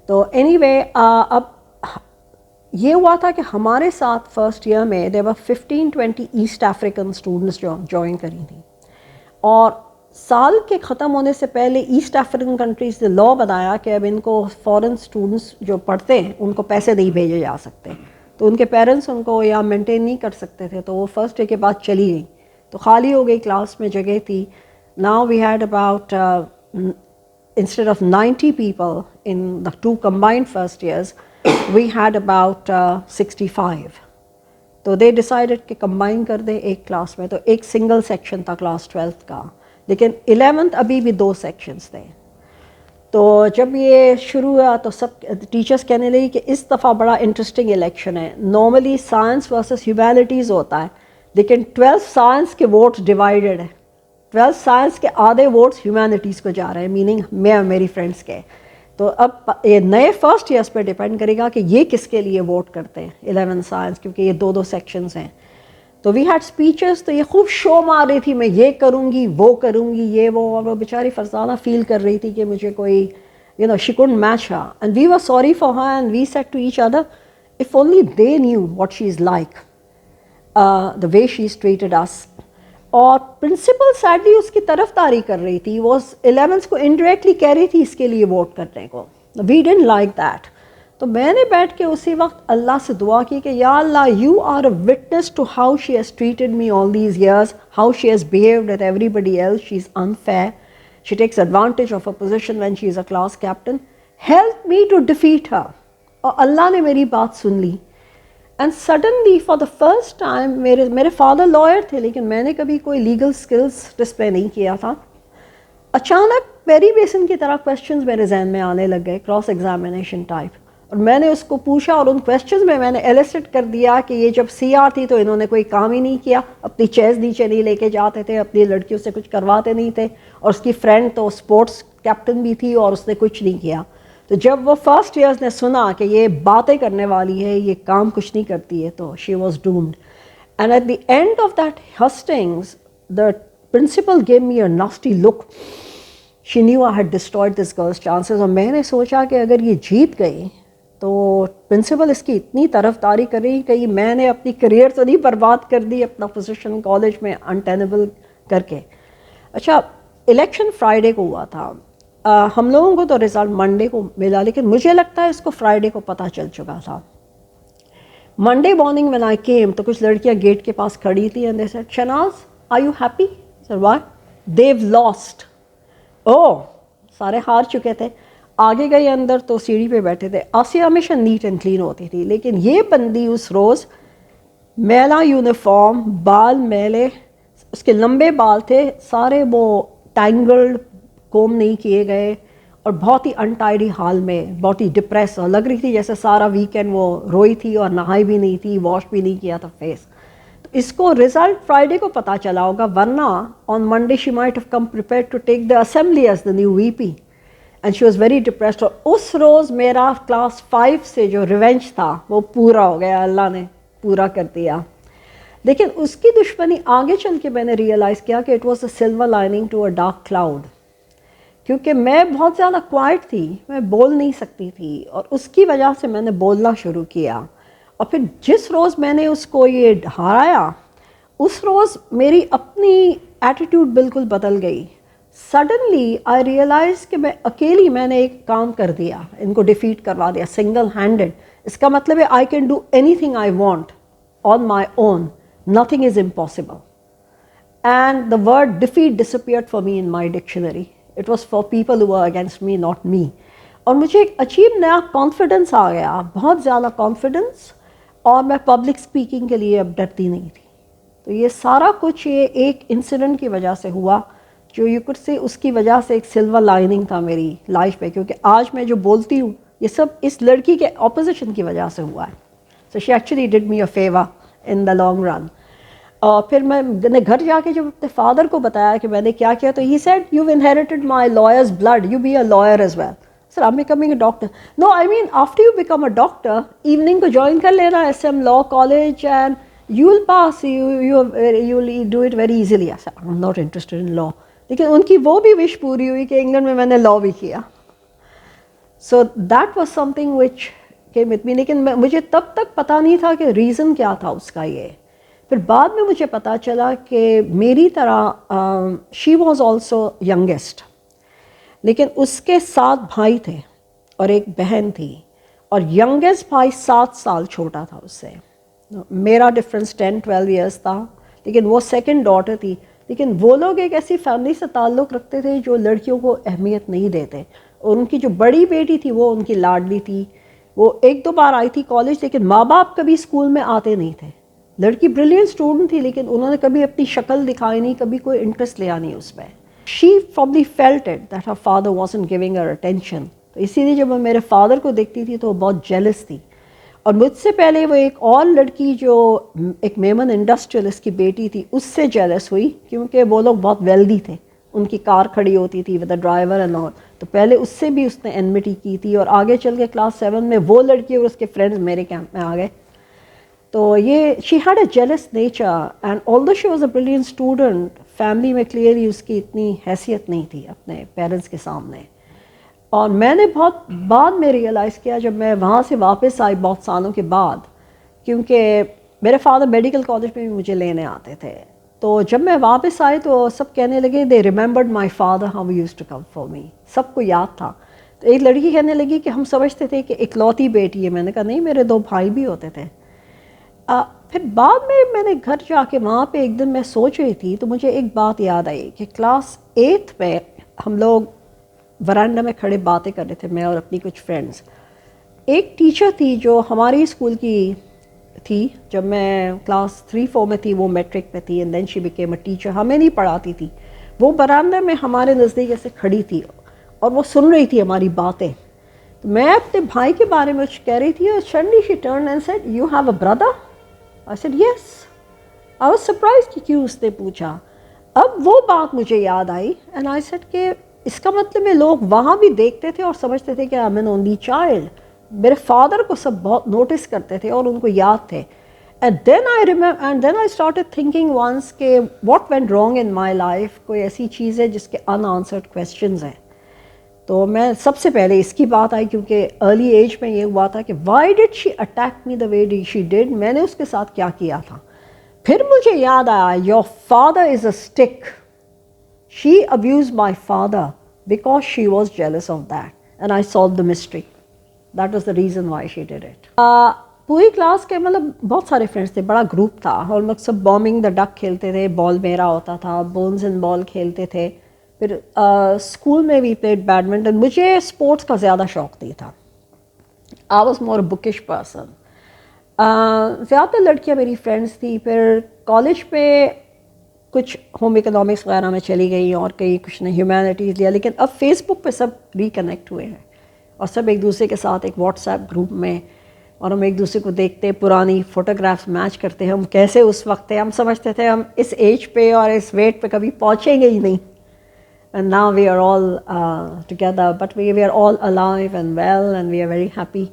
A: تو اینی وے اب یہ ہوا تھا کہ ہمارے ساتھ فرسٹ ایئر میں دے ور 15-20 ایسٹ افریقن اسٹوڈنٹس جو جوائن کری تھیں. اور سال کے ختم ہونے سے پہلے ایسٹ افریقن کنٹریز نے لاء بنایا کہ اب ان کو فورن اسٹوڈنٹس جو پڑھتے ہیں ان کو پیسے نہیں بھیجے جا سکتے. تو ان کے پیرنٹس ان کو یا مینٹین نہیں کر سکتے تھے، تو وہ فرسٹ ڈے کے بعد چلی گئی. تو خالی ہو گئی، کلاس میں جگہ تھی. Now we had about instead of 90 people in the 2 combined first years we had about 65. تو دے ڈیسائیڈڈ کہ کمبائن کر دیں ایک کلاس میں. تو ایک سنگل سیکشن تھا کلاس 12 کا، لیکن 11th ابھی بھی 2 سیکشنز تھے. تو جب یہ شروع ہوا تو سب ٹیچرس کہنے لگی کہ اس دفعہ بڑا انٹرسٹنگ الیکشن ہے. نارملی سائنس ورسز ہیومینٹیز ہوتا ہے، لیکن 12 سائنس کے ووٹس ڈیوائیڈڈ ہیں. 12 سائنس کے آدھے ووٹس ہیومینٹیز کو جا رہے ہیں، میننگ میں اور میری فرینڈس کے. تو اب یہ نئے فرسٹ ایئرس پہ ڈیپینڈ کرے گا کہ یہ کس کے لیے ووٹ کرتے ہیں 11 سائنس، کیونکہ یہ 2 سیکشنز ہیں. تو وی ہیڈ اسپیچز. تو یہ خوب شو مار رہی تھی، میں یہ کروں گی، وہ کروں گی، یہ وہ. اور وہ بیچاری فرزانہ فیل کر رہی تھی کہ مجھے کوئی شی couldn't match her. And we were sorry for her and we said to each other, if only they knew what she's like, the way she's treated us. اور پرنسپل سیڈلی اس کی طرف داری کر رہی تھی، وہ 11th کو انڈائریکٹلی کہہ رہی تھی اس کے لیے ووٹ کرنے کو. We didn't like that. تو میں نے بیٹھ کے اسی وقت اللہ سے دعا کی کہ یا اللہ you are a witness to how she has treated me all these years, how she has behaved with everybody else. She is unfair. She takes advantage of her position when she is a class captain. Help me to defeat her. اور اللہ نے میری بات سن لی. And suddenly for the first time میرے فادر لائر تھے، لیکن میں نے کبھی کوئی لیگل اسکلس ڈسپلے نہیں کیا تھا. اچانک پیری بیسن کی طرح کویشچنز میرے ذہن میں آنے لگ گئے، کراس ایگزامینیشن ٹائپ. اور میں نے اس کو پوچھا اور ان کویشچنز میں نے ایلیسٹ کر دیا کہ یہ جب سی آر تھی تو انہوں نے کوئی کام ہی نہیں کیا، اپنی چیز نیچے نہیں لے کے جاتے تھے، اپنی لڑکیوں سے کچھ کرواتے نہیں تھے. اور اس کی فرینڈ تو اسپورٹس کیپٹن بھی تھی اور اس نے کچھ نہیں کیا. تو جب وہ فرسٹ ایئرز نے سنا کہ یہ باتیں کرنے والی ہے، یہ کام کچھ نہیں کرتی ہے، تو she was doomed. And at the end of that hustings the principal gave me a nasty look. She knew I had destroyed this girls chances. اور میں نے سوچا کہ اگر یہ جیت گئی تو پرنسپل اس کی اتنی طرفداری کر رہی کہ میں نے اپنی کریئر تو نہیں برباد کر دی، اپنا پوزیشن کالج میں انٹینیبل کر کے. اچھا الیکشن فرائیڈے کو ہوا تھا. ہم لوگوں کو تو رزلٹ منڈے کو ملا، لیکن مجھے لگتا ہے اس کو فرائیڈے کو پتہ چل چکا تھا. Monday morning when I came تو کچھ لڑکیاں گیٹ کے پاس کھڑی تھی and they said, Shanaz are you happy? I said, why? They've lost. سارے ہار چکے تھے. آگے گئی اندر تو سیڑھی پہ بیٹھے تھے. آسیہ ہمیشہ نیٹ اینڈ کلین ہوتی تھی، لیکن یہ بندی اس روز میلا یونیفارم، بال میلے، اس کے لمبے بال تھے سارے، وہ ٹینگلڈ، کوم نہیں کیے گئے، اور بہت ہی انٹائڈی حال میں، بہت ہی ڈپریس لگ رہی تھی، جیسے سارا ویکینڈ وہ روئی تھی اور نہائی بھی نہیں تھی، واش بھی نہیں کیا تھا فیس. تو اس کو رزلٹ فرائیڈے کو پتہ چلا ہوگا، ورنہ on Monday she might have come prepared to take the assembly as the new V P. And she was very depressed. اور اس روز میرا کلاس 5 سے جو ریونج تھا وہ پورا ہو گیا، اللہ نے پورا کر دیا. لیکن اس کی دشمنی آگے چل کے میں نے ریئلائز کیا کہ it was a silver lining to a dark cloud. کیونکہ میں بہت زیادہ کوائٹ تھی، میں بول نہیں سکتی تھی، اور اس کی وجہ سے میں نے بولنا شروع کیا. اور پھر جس روز میں نے اس کو یہ ہرایا، اس روز میری اپنی ایٹیٹیوڈ بالکل بدل گئی. سڈنلی آئی ریئلائز کہ میں اکیلی میں نے ایک کام کر دیا, ان کو ڈیفیٹ کروا دیا سنگل ہینڈڈ. اس کا مطلب ہے I can do anything I want on my own, nothing is impossible. And the word defeat disappeared for me in my dictionary. It was for people who are against me, not me. اور مجھے ایک عجیب نیا کانفیڈنس آ گیا, بہت زیادہ کانفیڈنس, اور میں پبلک اسپیکنگ کے لیے اب ڈرتی نہیں تھی. تو یہ سارا کچھ یہ ایک انسیڈنٹ کی وجہ سے ہوا, جو یو کڈ سے اس کی وجہ سے ایک سلور لائننگ تھا میری لائف پہ, کیونکہ آج میں جو بولتی ہوں یہ سب اس لڑکی کے اپوزیشن کی وجہ سے ہوا ہے. So she actually did me a favour in the long run. اور پھر میں نے گھر جا کے جب اپنے فادر کو بتایا کہ میں نے کیا کیا, تو he said you inherited my liar's blood, you be a lawyer as well. Sir I'm becoming a doctor. No, I mean after you become a doctor, evening کو join کر لینا SM Law College and you will pass, you will do it very easily. I said I'm not interested in law. لیکن ان کی وہ بھی وش پوری ہوئی کہ انگلینڈ میں میں نے لاء بھی کیا. So that was something which came with me. لیکن مجھے تب تک پتہ نہیں تھا کہ ریزن کیا تھا اس کا. یہ پھر بعد میں مجھے پتہ چلا کہ میری طرح she was also youngest, لیکن اس کے 7 بھائی تھے اور ایک بہن تھی, اور ینگسٹ بھائی 7 سال چھوٹا تھا اس سے. میرا ڈفرینس 10-12 ایئرس تھا, لیکن وہ سیکنڈ ڈاٹر تھی. لیکن وہ لوگ ایک ایسی فیملی سے تعلق رکھتے تھے جو لڑکیوں کو اہمیت نہیں دیتے. اور ان کی جو بڑی بیٹی تھی وہ ان کی لاڈلی تھی. وہ 1-2 بار آئی تھی کالج, لیکن ماں باپ کبھی اسکول میں آتے نہیں تھے. لڑکی بریلینٹ اسٹوڈنٹ تھی, لیکن انہوں نے کبھی اپنی شکل دکھائی نہیں, کبھی کوئی انٹرسٹ لیا نہیں اس میں. She probably felt it that her father wasn't giving her attention. تو اسی لیے جب میں میرے فادر کو دیکھتی تھی تو وہ بہت جیلس تھی. اور مجھ سے پہلے وہ ایک اور لڑکی جو ایک میمن انڈسٹریلسٹ کی بیٹی تھی, اس سے جیلس ہوئی, کیونکہ وہ لوگ بہت ویلدی تھے, ان کی کار کھڑی ہوتی تھی with a driver and all. تو پہلے اس سے بھی اس نے انمٹی کی تھی, اور آگے چل کے کلاس 7 میں وہ لڑکی اور اس کے فرینڈز میرے کیمپ میں آ گئے. تو یہ she had a jealous nature, and آلدو she was a brilliant student, family میں کلیئرلی اس کی اتنی حیثیت نہیں تھی اپنے پیرنٹس کے سامنے. اور میں نے بہت بعد میں ریئلائز کیا جب میں وہاں سے واپس آئی بہت سالوں کے بعد, کیونکہ میرے فادر میڈیکل کالج میں بھی مجھے لینے آتے تھے. تو جب میں واپس آئی تو سب کہنے لگے they remembered my father how use to come for me. سب کو یاد تھا. تو ایک لڑکی کہنے لگی کہ ہم سمجھتے تھے کہ اکلوتی بیٹی ہے. میں نے کہا نہیں, میرے 2 بھائی بھی ہوتے تھے. پھر بعد میں نے گھر جا کے وہاں پہ ایک دن میں سوچ رہی تھی, تو مجھے ایک بات یاد آئی کہ کلاس 8 میں ہم لوگ ورانڈا میں کھڑے باتیں کر رہے تھے, میں اور اپنی کچھ فرینڈز. ایک ٹیچر تھی جو ہماری اسکول کی تھی, جب میں کلاس 3-4 میں تھی وہ میٹرک میں تھی, and then she became a teacher. ہمیں نہیں پڑھاتی تھی, وہ ورانڈا میں ہمارے نزدیک ایسے کھڑی تھی اور وہ سن رہی تھی ہماری باتیں. تو میں اپنے بھائی کے بارے میں کچھ کہہ رہی تھی, اور suddenly she turn and sad you have a Brother. I said yes. I was surprised کہ کیوں اس نے پوچھا. اب وہ بات مجھے یاد آئی, and I said کہ اس کا مطلب ہے لوگ وہاں بھی دیکھتے تھے اور سمجھتے تھے کہ I'm an only child. میرے فادر کو سب بہت نوٹس کرتے تھے اور ان کو یاد تھے. And then I started thinking once کہ what went wrong in my life, کوئی ایسی چیز ہے جس کے unanswered questions ہیں. تو میں سب سے پہلے اس کی بات آئی, کیونکہ ارلی ایج میں یہ ہوا تھا کہ وائی ڈڈ شی اٹیک می دا وے شی ڈڈ, میں نے اس کے ساتھ کیا کیا تھا. پھر مجھے یاد آیا your father is a stick, she abuse my father because she was jealous of that, and I solve the mystery. That was the reason why she did it. پوری کلاس کے مطلب بہت سارے فرینڈس تھے, بڑا گروپ تھا, اور ہم لوگ سب بامبنگ دا ڈک کھیلتے تھے, بال میرا ہوتا تھا, بونز اینڈ بال کھیلتے تھے. پھر اسکول میں بھی پلیڈ بیڈمنٹن. مجھے اسپورٹس کا زیادہ شوق نہیں تھا. I was more bookish person. زیادہ لڑکیاں میری فرینڈس تھیں. پھر کالج پہ کچھ ہوم اکنامکس وغیرہ میں چلی گئی, اور کئی کچھ نے ہیومینٹیز لیا. لیکن اب فیس بک پہ سب ریکنیکٹ ہوئے ہیں, اور سب ایک دوسرے کے ساتھ ایک واٹس ایپ گروپ میں, اور ہم ایک دوسرے کو دیکھتے ہیں, پرانی فوٹوگرافس میچ کرتے ہیں. ہم کیسے اس وقت تھے, ہم سمجھتے تھے ہم اس ایج پہ اور اس ویٹ پہ کبھی پہنچیں گے ہی نہیں. And now we are all together, but we are all alive and well, and we are very happy.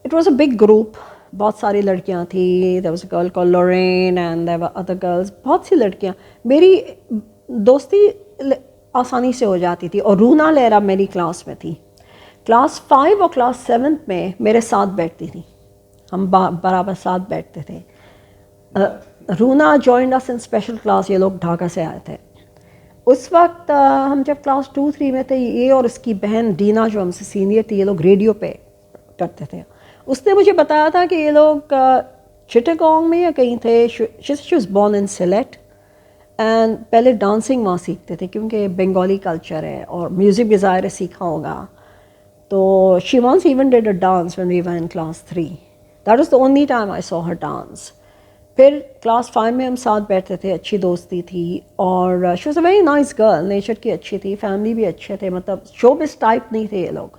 A: It was a big group. بہت ساری لڑکیاں تھیں. There was a girl called Lorraine and there were other girls. بہت سی لڑکیاں. میری دوستی آسانی سے ہو جاتی تھی. اور رونا لہرا میری کلاس میں تھی. کلاس 5 اور کلاس 7 میں میرے ساتھ بیٹھتی تھی, ہم برابر ساتھ بیٹھتے تھے. رونا joined us in special class. یہ لوگ ڈھاکہ سے آئے تھے. اس وقت ہم جب کلاس 2-3 میں تھے، یہ اور اس کی بہن ڈینا جو ہم سے سینئر تھی، یہ لوگ ریڈیو پہ کرتے تھے. اس نے مجھے بتایا تھا کہ یہ لوگ چٹاگانگ میں یا کہیں تھے. She was born in slate and پہلے ڈانسنگ وہاں سیکھتے تھے کیونکہ بنگالی کلچر ہے اور میوزک بھی ظاہر ہے سیکھا ہوگا. تو she once even did a dance when we were in class 3. That was the only time I saw her dance. پھر کلاس 5 میں ہم ساتھ بیٹھتے تھے، اچھی دوستی تھی. اور شی was a very nice girl, nature کی اچھی تھی، فیملی بھی اچھے تھے، مطلب شو بس ٹائپ نہیں تھے یہ لوگ.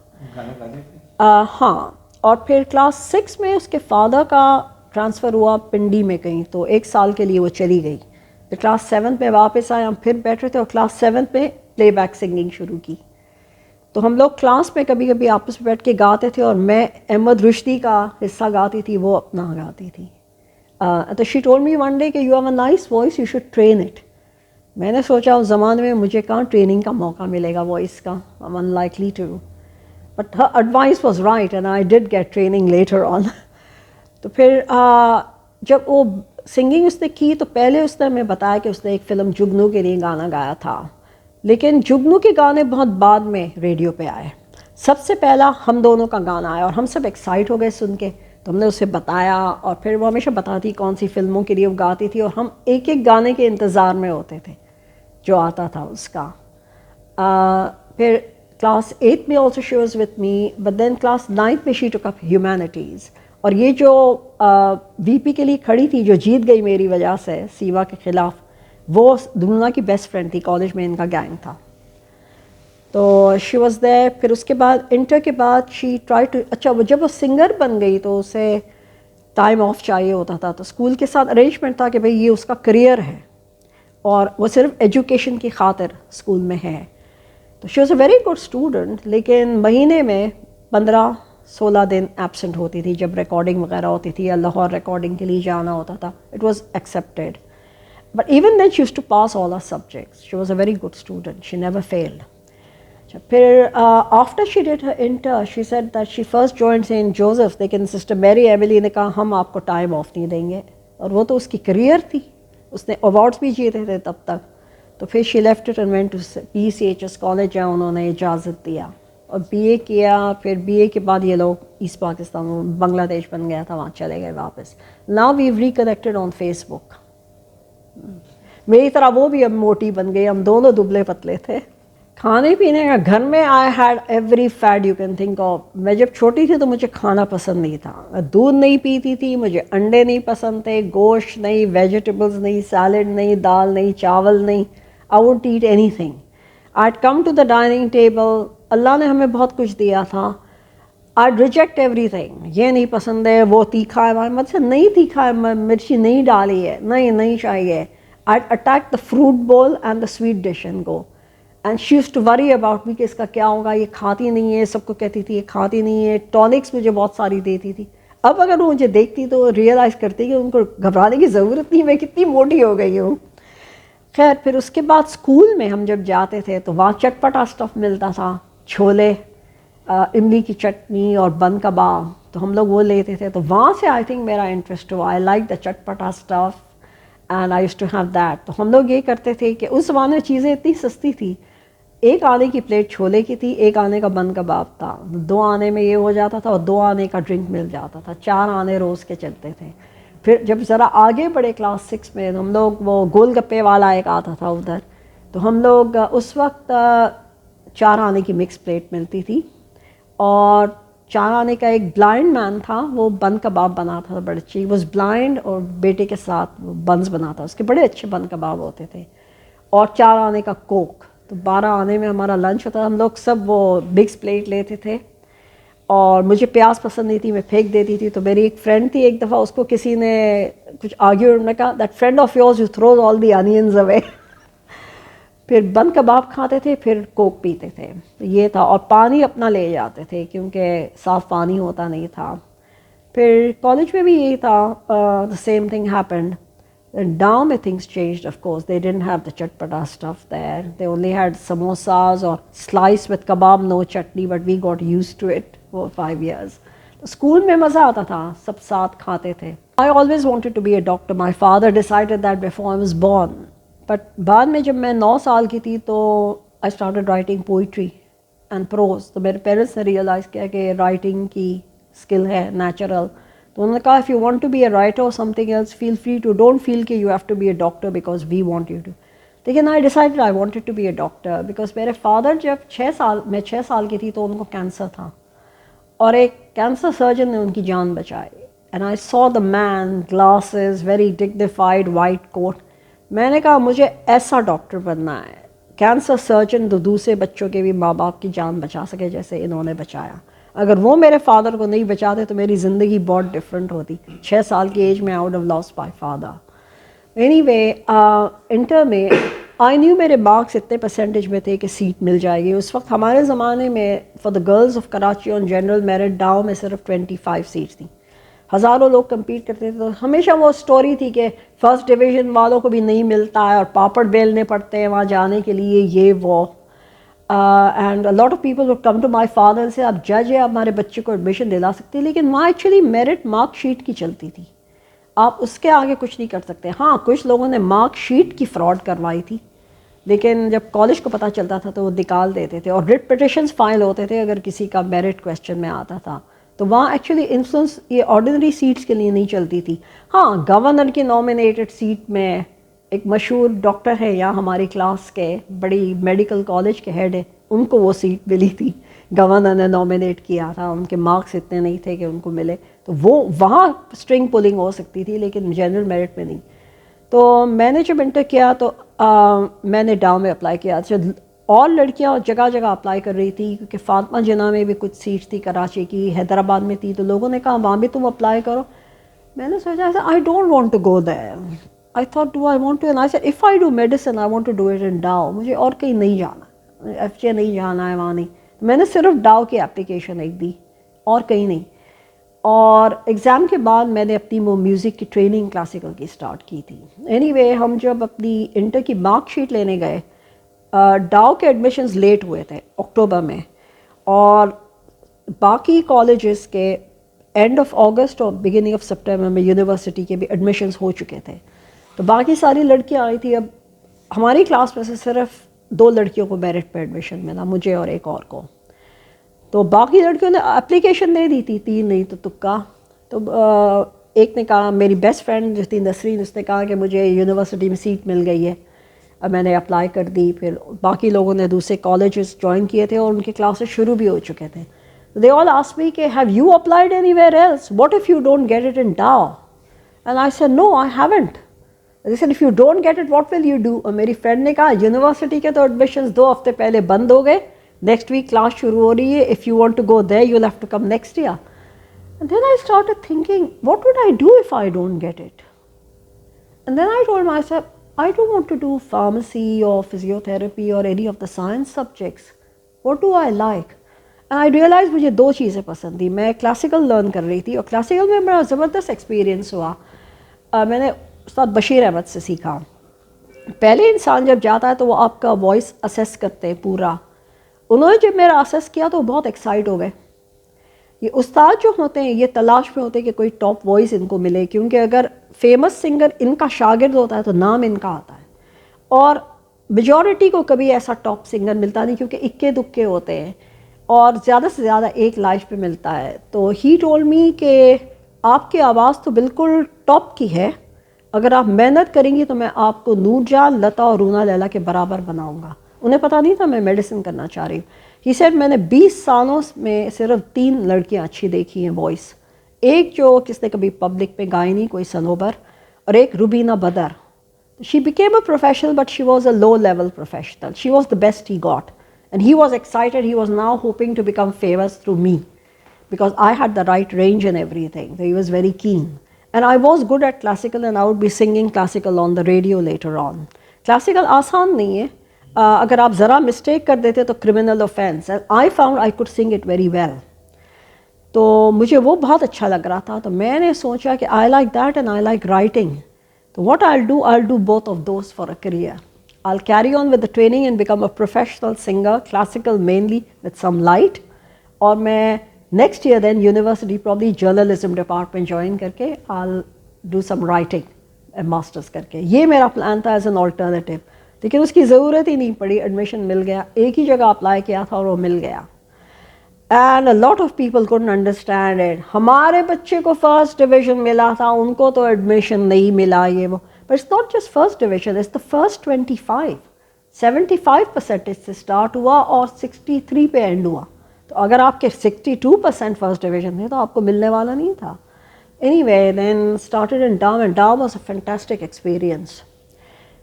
A: ہاں. اور پھر کلاس 6 میں اس کے فادر کا ٹرانسفر ہوا پنڈی میں کہیں، تو 1 سال کے لیے وہ چلی گئی. پھر کلاس 7 میں واپس آئے، ہم پھر بیٹھ رہے تھے اور کلاس 7 میں پلے بیک سنگنگ شروع کی. تو ہم لوگ کلاس میں کبھی کبھی آپس میں بیٹھ کے گاتے تھے، اور میں احمد رشدی کا حصہ گاتی تھی، وہ اپنا گاتی تھی. تو she told me one day کہ you have a nice voice, you should train it. میں نے سوچا اس زمانے میں مجھے کہاں ٹریننگ کا موقع ملے گا وائس کا، I'm unlikely to. But her advice was right and I did get training later on. تو پھر جب وہ سنگنگ اس نے کی تو پہلے اس نے ہمیں بتایا کہ اس نے ایک فلم جگنو کے لیے گانا گایا تھا، لیکن جگنو کے گانے بہت بعد میں ریڈیو پہ آئے. سب سے پہلا ہم دونوں کا گانا آیا اور ہم سب ایکسائٹ ہو گئے سن کے. تو ہم نے اسے بتایا اور پھر وہ ہمیشہ بتاتی کون سی فلموں کے لیے وہ گاتی تھی، اور ہم ایک ایک گانے کے انتظار میں ہوتے تھے جو آتا تھا اس کا. پھر کلاس 8 میں also she was with me, but then class 9 میں شی ٹک اپ ہیومینٹیز. اور یہ جو وی پی کے لیے کھڑی تھی، جو جیت گئی میری وجہ سے سیوا کے خلاف، وہ دھونا کی بیسٹ فرینڈ تھی، کالج میں ان کا گینگ تھا. تو شی واز دیر. پھر اس کے بعد انٹر کے بعد شی ٹرائی ٹو، اچھا وہ جب وہ سنگر بن گئی تو اسے ٹائم آف چاہیے ہوتا تھا، تو اسکول کے ساتھ ارینجمنٹ تھا کہ بھئی یہ اس کا کریئر ہے اور وہ صرف ایجوکیشن کی خاطر اسکول میں ہے. تو she was a very good student, لیکن مہینے میں 15-16 دن ایبسنٹ ہوتی تھی جب ریکارڈنگ وغیرہ ہوتی تھی یا لاہور ریکارڈنگ کے لیے جانا ہوتا تھا. It was accepted. But even then she used to pass all our subjects. She was a very good student, she never failed. پھر after she did her inter she said that she first joined Saint Joseph, لیکن سسٹر میری ایملی نے کہا ہم آپ کو ٹائم آف نہیں دیں گے، اور وہ تو اس کی کریئر تھی، اس نے ایوارڈس بھی جیتے تھے تب تک. تو پھر she left it and went to PCHS college, جہاں انہوں نے اجازت دیا اور BA کیا. پھر BA کے بعد یہ لوگ ایسٹ پاکستان، بنگلہ دیش بن گیا تھا، وہاں چلے گئے واپس. ناؤ ویو ریکنیکٹڈ آن فیس بک. میری طرح وہ بھی اب موٹی بن گئی، ہم دونوں دبلے پتلے تھے. کھانے پینے کا گھر میں I had every fat you can think of. میں جب چھوٹی تھی تو مجھے کھانا پسند نہیں تھا، میں دودھ نہیں پیتی تھی، مجھے انڈے نہیں پسند تھے، گوشت نہیں، ویجیٹیبلز نہیں، سیلڈ نہیں، دال نہیں، چاول نہیں. I won't eat anything. I come to the dining table, اللہ نے ہمیں بہت کچھ دیا تھا، آئی ریجیکٹ ایوری تھنگ. یہ نہیں پسند ہے، وہ تیکھا ہے، مجھ سے نہیں تیکھا ہے، مرچی نہیں ڈالی ہے، نہیں چاہیے. I attack the fruit bowl and the sweet dish and go. And she used to worry about me کہ اس کا کیا ہوگا، یہ کھاتی نہیں ہے. سب کو کہتی تھی یہ کھاتی نہیں ہے. ٹونکس مجھے بہت ساری دیتی تھی. اب اگر وہ مجھے دیکھتی تو ریئلائز کرتی کہ ان کو گھبرانے کی ضرورت نہیں، میں کتنی موٹی ہو گئی ہوں. خیر پھر اس کے بعد اسکول میں ہم جب جاتے تھے تو وہاں چٹپٹا اسٹف ملتا تھا، چھولے، املی کی چٹنی اور بن کباب. تو ہم لوگ وہ لیتے تھے. تو وہاں سے آئی تھنک میرا انٹرسٹ ہوا. I like the chatpata stuff and I used to have that. تو ہم لوگ یہ کرتے تھے کہ اس زمانے میں چیزیں اتنی سستی تھی، 1 آنے کی پلیٹ چھولے کی تھی، 1 آنے کا بن کباب تھا، 2 آنے میں یہ ہو جاتا تھا اور 2 آنے کا ڈرنک مل جاتا تھا. 4 آنے روز کے چلتے تھے. پھر جب ذرا آگے بڑھے کلاس 6 میں ہم لوگ، وہ گول گپے والا ایک آتا تھا ادھر، تو ہم لوگ اس وقت 4 آنے کی مکس پلیٹ ملتی تھی، اور 4 آنے کا ایک بلائنڈ مین تھا، وہ بن کباب بناتا تھا بڑے اچھے. واز بلائنڈ اور بیٹے کے ساتھ بنز بناتا، اس کے بڑے اچھے بن کباب ہوتے تھے. اور 4 آنے کا کوک. تو 12 آنے میں ہمارا لنچ ہوتا تھا. ہم لوگ سب وہ مکس پلیٹ لیتے تھے، اور مجھے پیاز پسند نہیں تھی، میں پھینک دیتی تھی. تو میری ایک فرینڈ تھی، ایک دفعہ اس کو کسی نے کچھ آرگیو نے کہا that friend of yours who throws all the onions away. پھر بن کباب کھاتے تھے، پھر کوک پیتے تھے. یہ تھا. اور پانی اپنا لے جاتے تھے کیونکہ صاف پانی ہوتا نہیں تھا. پھر کالج میں بھی یہی تھا. the same thing happened. And down things changed, of course. They didn't have the chatpata stuff there. They only had samosas or slice with kebab, no chutney, but we got used to it for 5 years. تو اسکول میں مزہ آتا تھا، سب ساتھ کھاتے تھے. I always wanted to be a doctor. My father decided that before I was born. But بعد میں جب میں 9 سال کی تھی تو I started writing poetry and prose. تو میرے پیرنٹس نے ریئلائز کیا کہ رائٹنگ کی اسکل ہے نیچرل. تو انہوں نے کہا if you want to be a writer or something else feel free to, don't feel کہ you have to be a doctor because we want you to. لیکن I decided I wanted to be a doctor because میرے فادر جب 6 سال کی تھی تو ان کو کینسر تھا, اور ایک کینسر سرجن نے ان کی جان بچائی. And I saw the man, glasses, very dignified, white coat. میں نے کہا مجھے ایسا ڈاکٹر بننا ہے, کینسر سرجن تو دوسرے بچوں کے بھی ماں باپ کی جان بچا سکے جیسے انہوں نے بچایا. اگر وہ میرے فادر کو نہیں بچاتے تو میری زندگی بہت ڈفرینٹ ہوتی. 6 سال کی ایج میں I would have lost my father. Anyway inter میں آئی نیو میرے مارکس اتنے پرسنٹیج میں تھے کہ سیٹ مل جائے گی. اس وقت ہمارے زمانے میں for the girls of Karachi on general merit Dow میں صرف 25 سیٹس تھیں. ہزاروں لوگ کمپیٹ کرتے تھے. تو ہمیشہ وہ اسٹوری تھی کہ فرسٹ ڈویژن والوں کو بھی نہیں ملتا ہے اور پاپڑ بیلنے پڑتے ہیں وہاں جانے کے لیے, یہ وہ. And lot of people would come to my father سے آپ جج ہے, آپ ہمارے بچے کو ایڈمیشن دلا سکتے ہیں. لیکن وہاں ایکچولی میرٹ مارک شیٹ کی چلتی تھی, آپ اس کے آگے کچھ نہیں کر سکتے. ہاں کچھ لوگوں نے مارک شیٹ کی فراڈ کروائی تھی, لیکن جب کالج کو پتہ چلتا تھا تو وہ نکال دیتے تھے, اور ریٹ پٹیشنز فائل ہوتے تھے اگر کسی کا میرٹ کویسچن میں آتا تھا. تو وہاں ایکچولی انفلوئنس یہ آرڈینری سیٹس کے لیے نہیں چلتی تھی. ہاں گورنر کی نامینیٹڈ سیٹ میں ایک مشہور ڈاکٹر ہے یا ہماری کلاس کے بڑی میڈیکل کالج کے ہیڈ ہے, ان کو وہ سیٹ ملی تھی, گورنر نے نامینیٹ کیا تھا, ان کے مارکس اتنے نہیں تھے کہ ان کو ملے. تو وہ وہاں اسٹرنگ پولنگ ہو سکتی تھی لیکن جنرل میرٹ میں نہیں. تو میں نے جب انٹر کیا تو میں نے ڈاؤ میں اپلائی کیا. جب اور لڑکیاں جگہ جگہ اپلائی کر رہی تھی, کیونکہ فاطمہ جناح میں بھی کچھ سیٹس تھی کراچی کی, حیدرآباد میں تھی, تو لوگوں نے کہا وہاں بھی تم اپلائی کرو. میں نے سوچا I don't want to go there. I thought do I want to, and I said if I do medicine I want to do it in Dow. مجھے اور کہیں نہیں جانا, ایف جے نہیں جانا ہے وہاں نہیں. میں نے صرف ڈاؤ کی اپلیکیشن ایک دی اور کہیں نہیں. اور ایگزام کے بعد میں نے اپنی وہ میوزک کی ٹریننگ کلاسیکل کی اسٹارٹ کی تھی. اینی وے ہم جب اپنی انٹر کی مارک شیٹ لینے گئے, ڈاؤ کے ایڈمیشنز لیٹ ہوئے تھے اکتوبر میں, اور باقی کالجز کے اینڈ آف اگست اور بگننگ آف سپٹمبر میں یونیورسٹی کے بھی ایڈمیشنز ہو چکے تھے. تو باقی ساری لڑکیاں آئی تھی. اب ہماری کلاس میں سے صرف 2 لڑکیوں کو میرٹ پہ ایڈمیشن ملا, مجھے اور ایک اور کو. تو باقی لڑکیوں نے اپلیکیشن دے دی تھی, 3 نہیں تو تکا. تو ایک نے کہا, میری بیسٹ فرینڈ جو تھی نسرین, اس نے کہا کہ مجھے یونیورسٹی میں سیٹ مل گئی ہے. اب میں نے اپلائی کر دی. پھر باقی لوگوں نے دوسرے کالجز جوائن کیے تھے اور ان کے کلاسز شروع بھی ہو چکے تھے. دے آل آسک می کہ have you applied anywhere else, what if you don't get it in Dow. And I said no I haven't. They said if you don't get it what will you do. اور میری فرینڈ نے کہا یونیورسٹی کے تو ایڈمیشنز 2 ہفتے پہلے بند ہو گئے, نیکسٹ ویک کلاس شروع ہو رہی ہے, if you want to go there you'll have to come next year. And then I started thinking what would I do if I don't get it. And then I told myself I don't want to do pharmacy or physiotherapy or any of the science subjects. What do I like? And I realized مجھے 2 چیزیں پسند تھی. میں کلاسیکل لرن کر رہی تھی اور کلاسیکل میں بڑا زبردست ایکسپیرینس ہوا. میں نے استاد بشیر احمد سے سیکھا. پہلے انسان جب جاتا ہے تو وہ آپ کا وائس اسیس کرتے ہیں پورا. انہوں نے جب میرا اسیس کیا تو بہت ایکسائٹ ہو گئے. یہ استاد جو ہوتے ہیں یہ تلاش میں ہوتے ہیں کہ کوئی ٹاپ وائس ان کو ملے, کیونکہ اگر فیمس سنگر ان کا شاگرد ہوتا ہے تو نام ان کا آتا ہے, اور میجورٹی کو کبھی ایسا ٹاپ سنگر ملتا نہیں کیونکہ اکے دکے ہوتے ہیں اور زیادہ سے زیادہ ایک لائف پہ ملتا ہے. تو ہی ٹولڈ می کہ آپ کی آواز تو بالکل ٹاپ کی ہے, اگر آپ محنت کریں گی تو میں آپ کو نور جان, لتا اور رونا لیلا کے برابر بناؤں گا. انہیں پتہ نہیں تھا میں میڈیسن کرنا چاہ رہی ہوں. ہی سیڈ میں نے 20 سالوں میں صرف 3 لڑکیاں اچھی دیکھی ہیں وائس. ایک جو کس نے کبھی پبلک پہ گائی نہیں, کوئی سنوبر, اور ایک Rubina Badar. She became a professional but she was a low level professional. She was the best he got and he was excited. He was now hoping to become famous through me because I had the right range and everything. So he was very keen. And I was good at classical and I would be singing classical on the radio later on. Classical آسان نہیں ہے, اگر آپ ذرا مسٹیک کر دیتے تو criminal offense. And I found I could sing it very well. تو مجھے وہ بہت اچھا لگ رہا تھا. تو میں نے سوچا کہ I like that and I like writing. So what I'll do both of those for a career. I'll carry on with the training and become a professional singer, classical mainly with some light. اور میں next year then university probably journalism department join کر کے I'll do some writing. Masters کر کے. یہ میرا پلان تھا ایز این آلٹرنیٹیو, لیکن اس کی ضرورت ہی نہیں پڑی, ایڈمیشن مل گیا, ایک ہی جگہ اپلائی کیا تھا اور وہ مل گیا. And a lot of people couldn't understand it. ہمارے بچے کو فرسٹ ڈویژن ملا تھا, ان کو تو ایڈمیشن نہیں ملا, یہ وہ. But it's not just first division, it's the first 25. 75% سے اسٹارٹ ہوا اور 63 پہ اینڈ ہوا. تو اگر آپ کے 62% فرسٹ ڈویژن تھے تو آپ کو ملنے والا نہیں تھا. Anyway then started in Dow, and Dow was a fantastic experience.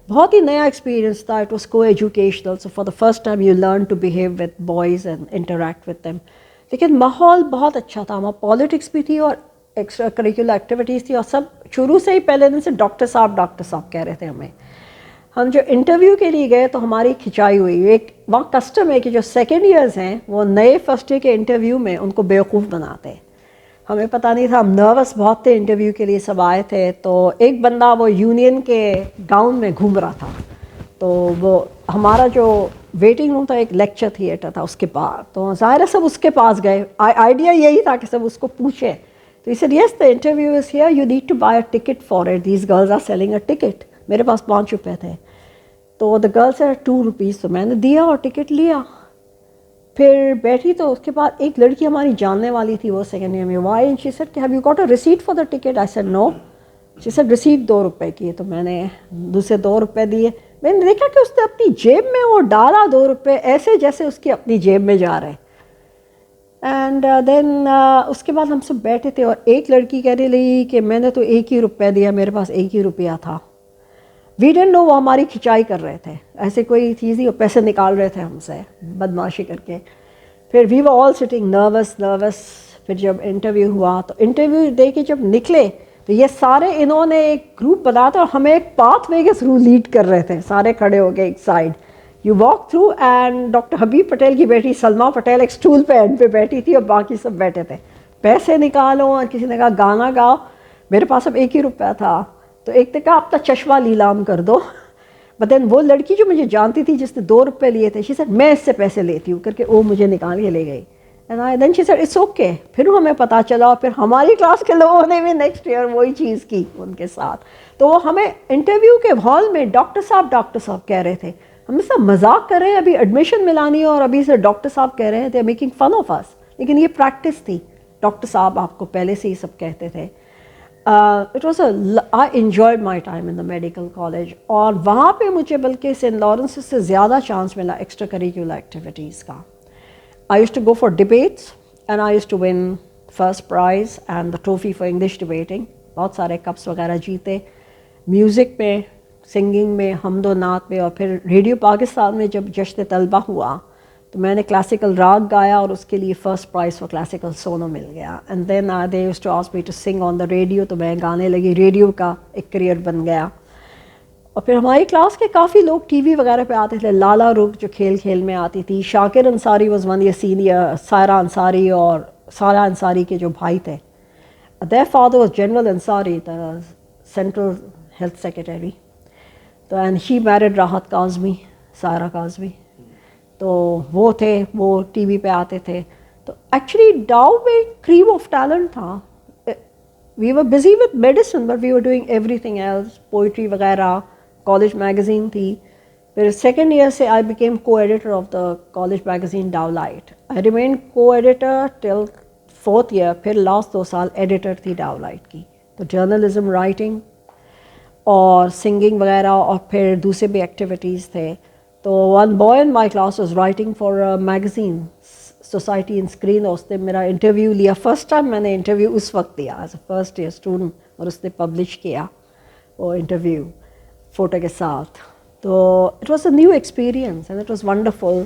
A: بہت ہی نیا ایکسپیرینس تھا. It was coeducational, so for the first time you learn to behave with boys and interact with them. لیکن ماحول بہت اچھا تھا. وہاں پالیٹکس بھی تھی اور ایکسٹرا کریکولر ایکٹیویٹیز تھی, اور سب شروع سے ہی پہلے دن سے ڈاکٹر صاحب کہہ رہے تھے ہمیں. ہم جو انٹرویو کے لیے گئے تو ہماری کھنچائی ہوئی. ایک وہاں کسٹم ہے کہ جو سیکنڈ ایئرز ہیں وہ نئے فرسٹ ایئر کے انٹرویو میں ان کو بیوقوف بناتے ہیں. ہمیں پتہ نہیں تھا, ہم نروس بہت تھے, انٹرویو کے لیے سب آئے تھے. تو ایک بندہ وہ یونین کے گاؤن میں گھوم رہا تھا, تو وہ ہمارا جو ویٹنگ روم تھا ایک لیکچر تھیٹر تھا اس کے بعد, تو ظاہر ہے سب اس کے پاس گئے. آئیڈیا یہی تھا کہ سب اس کو پوچھیں. تو اس لیے yes the interview is here, you need to buy a ticket for it, these girls are selling a ticket. میرے پاس 5 روپے تھے, تو دا گرلس آر 2 روپیز, تو میں نے دیا اور ٹکٹ لیا. پھر بیٹھی تو اس کے بعد ایک لڑکی ہماری جاننے والی تھی, وہ سیکنڈ ایئر میں. وائی اینڈ شی سیڈ کہ have you got a receipt for the ticket? I said no. She said receipt 2 روپے کی. تو میں نے دوسرے 2 روپے دیے. میں نے دیکھا کہ اس نے اپنی جیب میں وہ ڈالا 2 روپے, ایسے جیسے اس کی اپنی جیب میں جا رہے. اینڈ دین اس کے بعد ہم سب بیٹھے تھے, اور ایک لڑکی کہنے لگی کہ میں نے تو 1 ہی روپے دیا, میرے پاس 1 ہی روپیہ تھا. وی ڈنٹ نو وہ ہماری کھنچائی کر رہے تھے, ایسے کوئی چیز ہی, پیسے نکال رہے تھے ہم سے بدمعاشی کر کے. پھر وی ور آل سٹنگ نروس. پھر جب انٹرویو ہوا تو انٹرویو دے کے جب نکلے تو یہ سارے انہوں نے ایک گروپ بنایا تھا, اور ہمیں ایک پاتھ وے کے تھرو لیڈ کر رہے تھے. سارے کھڑے ہو گئے ایک side, you walk through, and doctor Habib Patel کی بیٹی سلما پٹیل ایک اسٹول پہ اینڈ پہ بیٹھی تھی, اور باقی سب بیٹھے تھے. پیسے نکالو, اور کسی نے کہا گانا گاؤ. میرے پاس اب 1 ہی روپیہ تھا, تو ایک نے کہا اپنا چشمہ لیلام کر دو. بٹ دین وہ لڑکی جو مجھے جانتی تھی جس نے 2 روپے لیے تھے, شی سیڈ میں اس سے پیسے لیتی ہوں کر کے وہ مجھے نکال کے لے گئی. دین شی سیڈ اٹس اوکے. پھر ہمیں پتہ چلا, پھر ہماری کلاس کے لوگوں نے بھی نیکسٹ ایئر وہی چیز کی ان کے ساتھ. تو وہ ہمیں انٹرویو کے ہال میں ڈاکٹر صاحب کہہ رہے تھے. ہم سب مذاق کر رہے ہیں, ابھی ایڈمیشن ملانی ہے اور ابھی سے ڈاکٹر صاحب کہہ رہے ہیں, they are making fun of us. لیکن یہ پریکٹس تھی, ڈاکٹر صاحب آپ کو پہلے سے ہی سب کہتے تھے. It was I enjoyed my time in the medical college. اور وہاں پہ مجھے بلکہ سینٹ لارنس سے زیادہ چانس ملا ایکسٹرا کریکولر ایکٹیویٹیز کا. I used to go for debates and I used to win first prize and the trophy for English debating. بہت سارے کپس وغیرہ جیتے. میوزک میں, سنگنگ میں, حمد و نعت میں. اور پھر ریڈیو پاکستان میں جب جشن طلبہ ہوا تو میں نے کلاسیکل راگ گایا, اور اس کے لیے فرسٹ پرائز فار کلاسیکل سونو مل گیا. And then they used to ask me to sing on the radio, تو میں گانے لگی. ریڈیو کا ایک کریئر بن گیا. اور پھر ہماری کلاس کے کافی لوگ ٹی وی وغیرہ پہ آتے تھے. لالا رخ جو کھیل میں آتی تھی, Shakir Ansari was one year senior, Saira Ansari اور سارہ انصاری کے جو بھائی تھے. their father was General Ansari, the Central Health Secretary. تو اینڈ شی میرڈ راحت کاظمی, سائرہ کاظمی. تو وہ تھے, وہ ٹی وی پہ آتے تھے. تو ایکچولی ڈاؤ میں کریم آف ٹیلنٹ تھا. We were busy with medicine but we were doing everything else, poetry وغیرہ. کالج میگزین تھی. پھر سیکنڈ ایئر سے I became coeditor of the college magazine Dow Light. I remain coeditor till 4th year. پھر لاسٹ 2 سال ایڈیٹر تھی ڈاؤ لائٹ کی. تو جرنلزم, رائٹنگ اور سنگنگ وغیرہ, اور پھر دوسرے بھی ایکٹیویٹیز تھے. تو one boy in my class was writing for magazine society in screen. اس نے میرا انٹرویو لیا. فرسٹ ٹائم میں نے انٹرویو اس وقت دیا as a first year student, اور اس نے پبلش کیا وہ انٹرویو فوٹو کے ساتھ. تو it was a new experience and it was wonderful.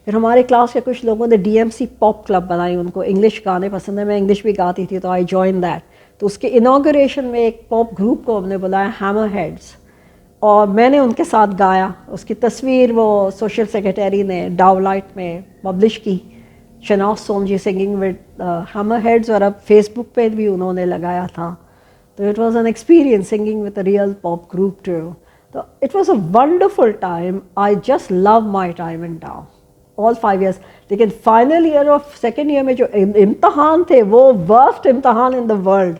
A: پھر ہمارے کلاس کے کچھ لوگوں نے DMC پاپ کلب بنائی. ان کو انگلش گانے پسند ہیں, میں انگلش بھی گاتی تھی, تو آئی جوائن دیٹ. تو اس کے انوگریشن میں ایک پاپ گروپ کو ہم نے بلایا, ہیمر ہیڈز, اور میں نے ان کے ساتھ گایا. اس کی تصویر وہ سوشل سیکرٹری نے ڈاؤ لائٹ میں پبلش کی, Shahnaz Somji singing with hammer heads, اور اب فیس بک پہ بھی انہوں نے لگایا تھا. تو it was an experience singing with a real pop group too. So it was a wonderful time. I just love my time in Dow. All 5 years. لیکن final year of second year میں جو امتحان تھے وہ ورسٹ امتحان in the world.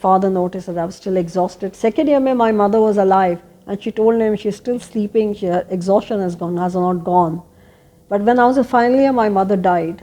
A: father noticed that I was still exhausted. Second year mein my mother was alive, and she told him she's still sleeping, her exhaustion has not gone. But when I was in final year, my mother died.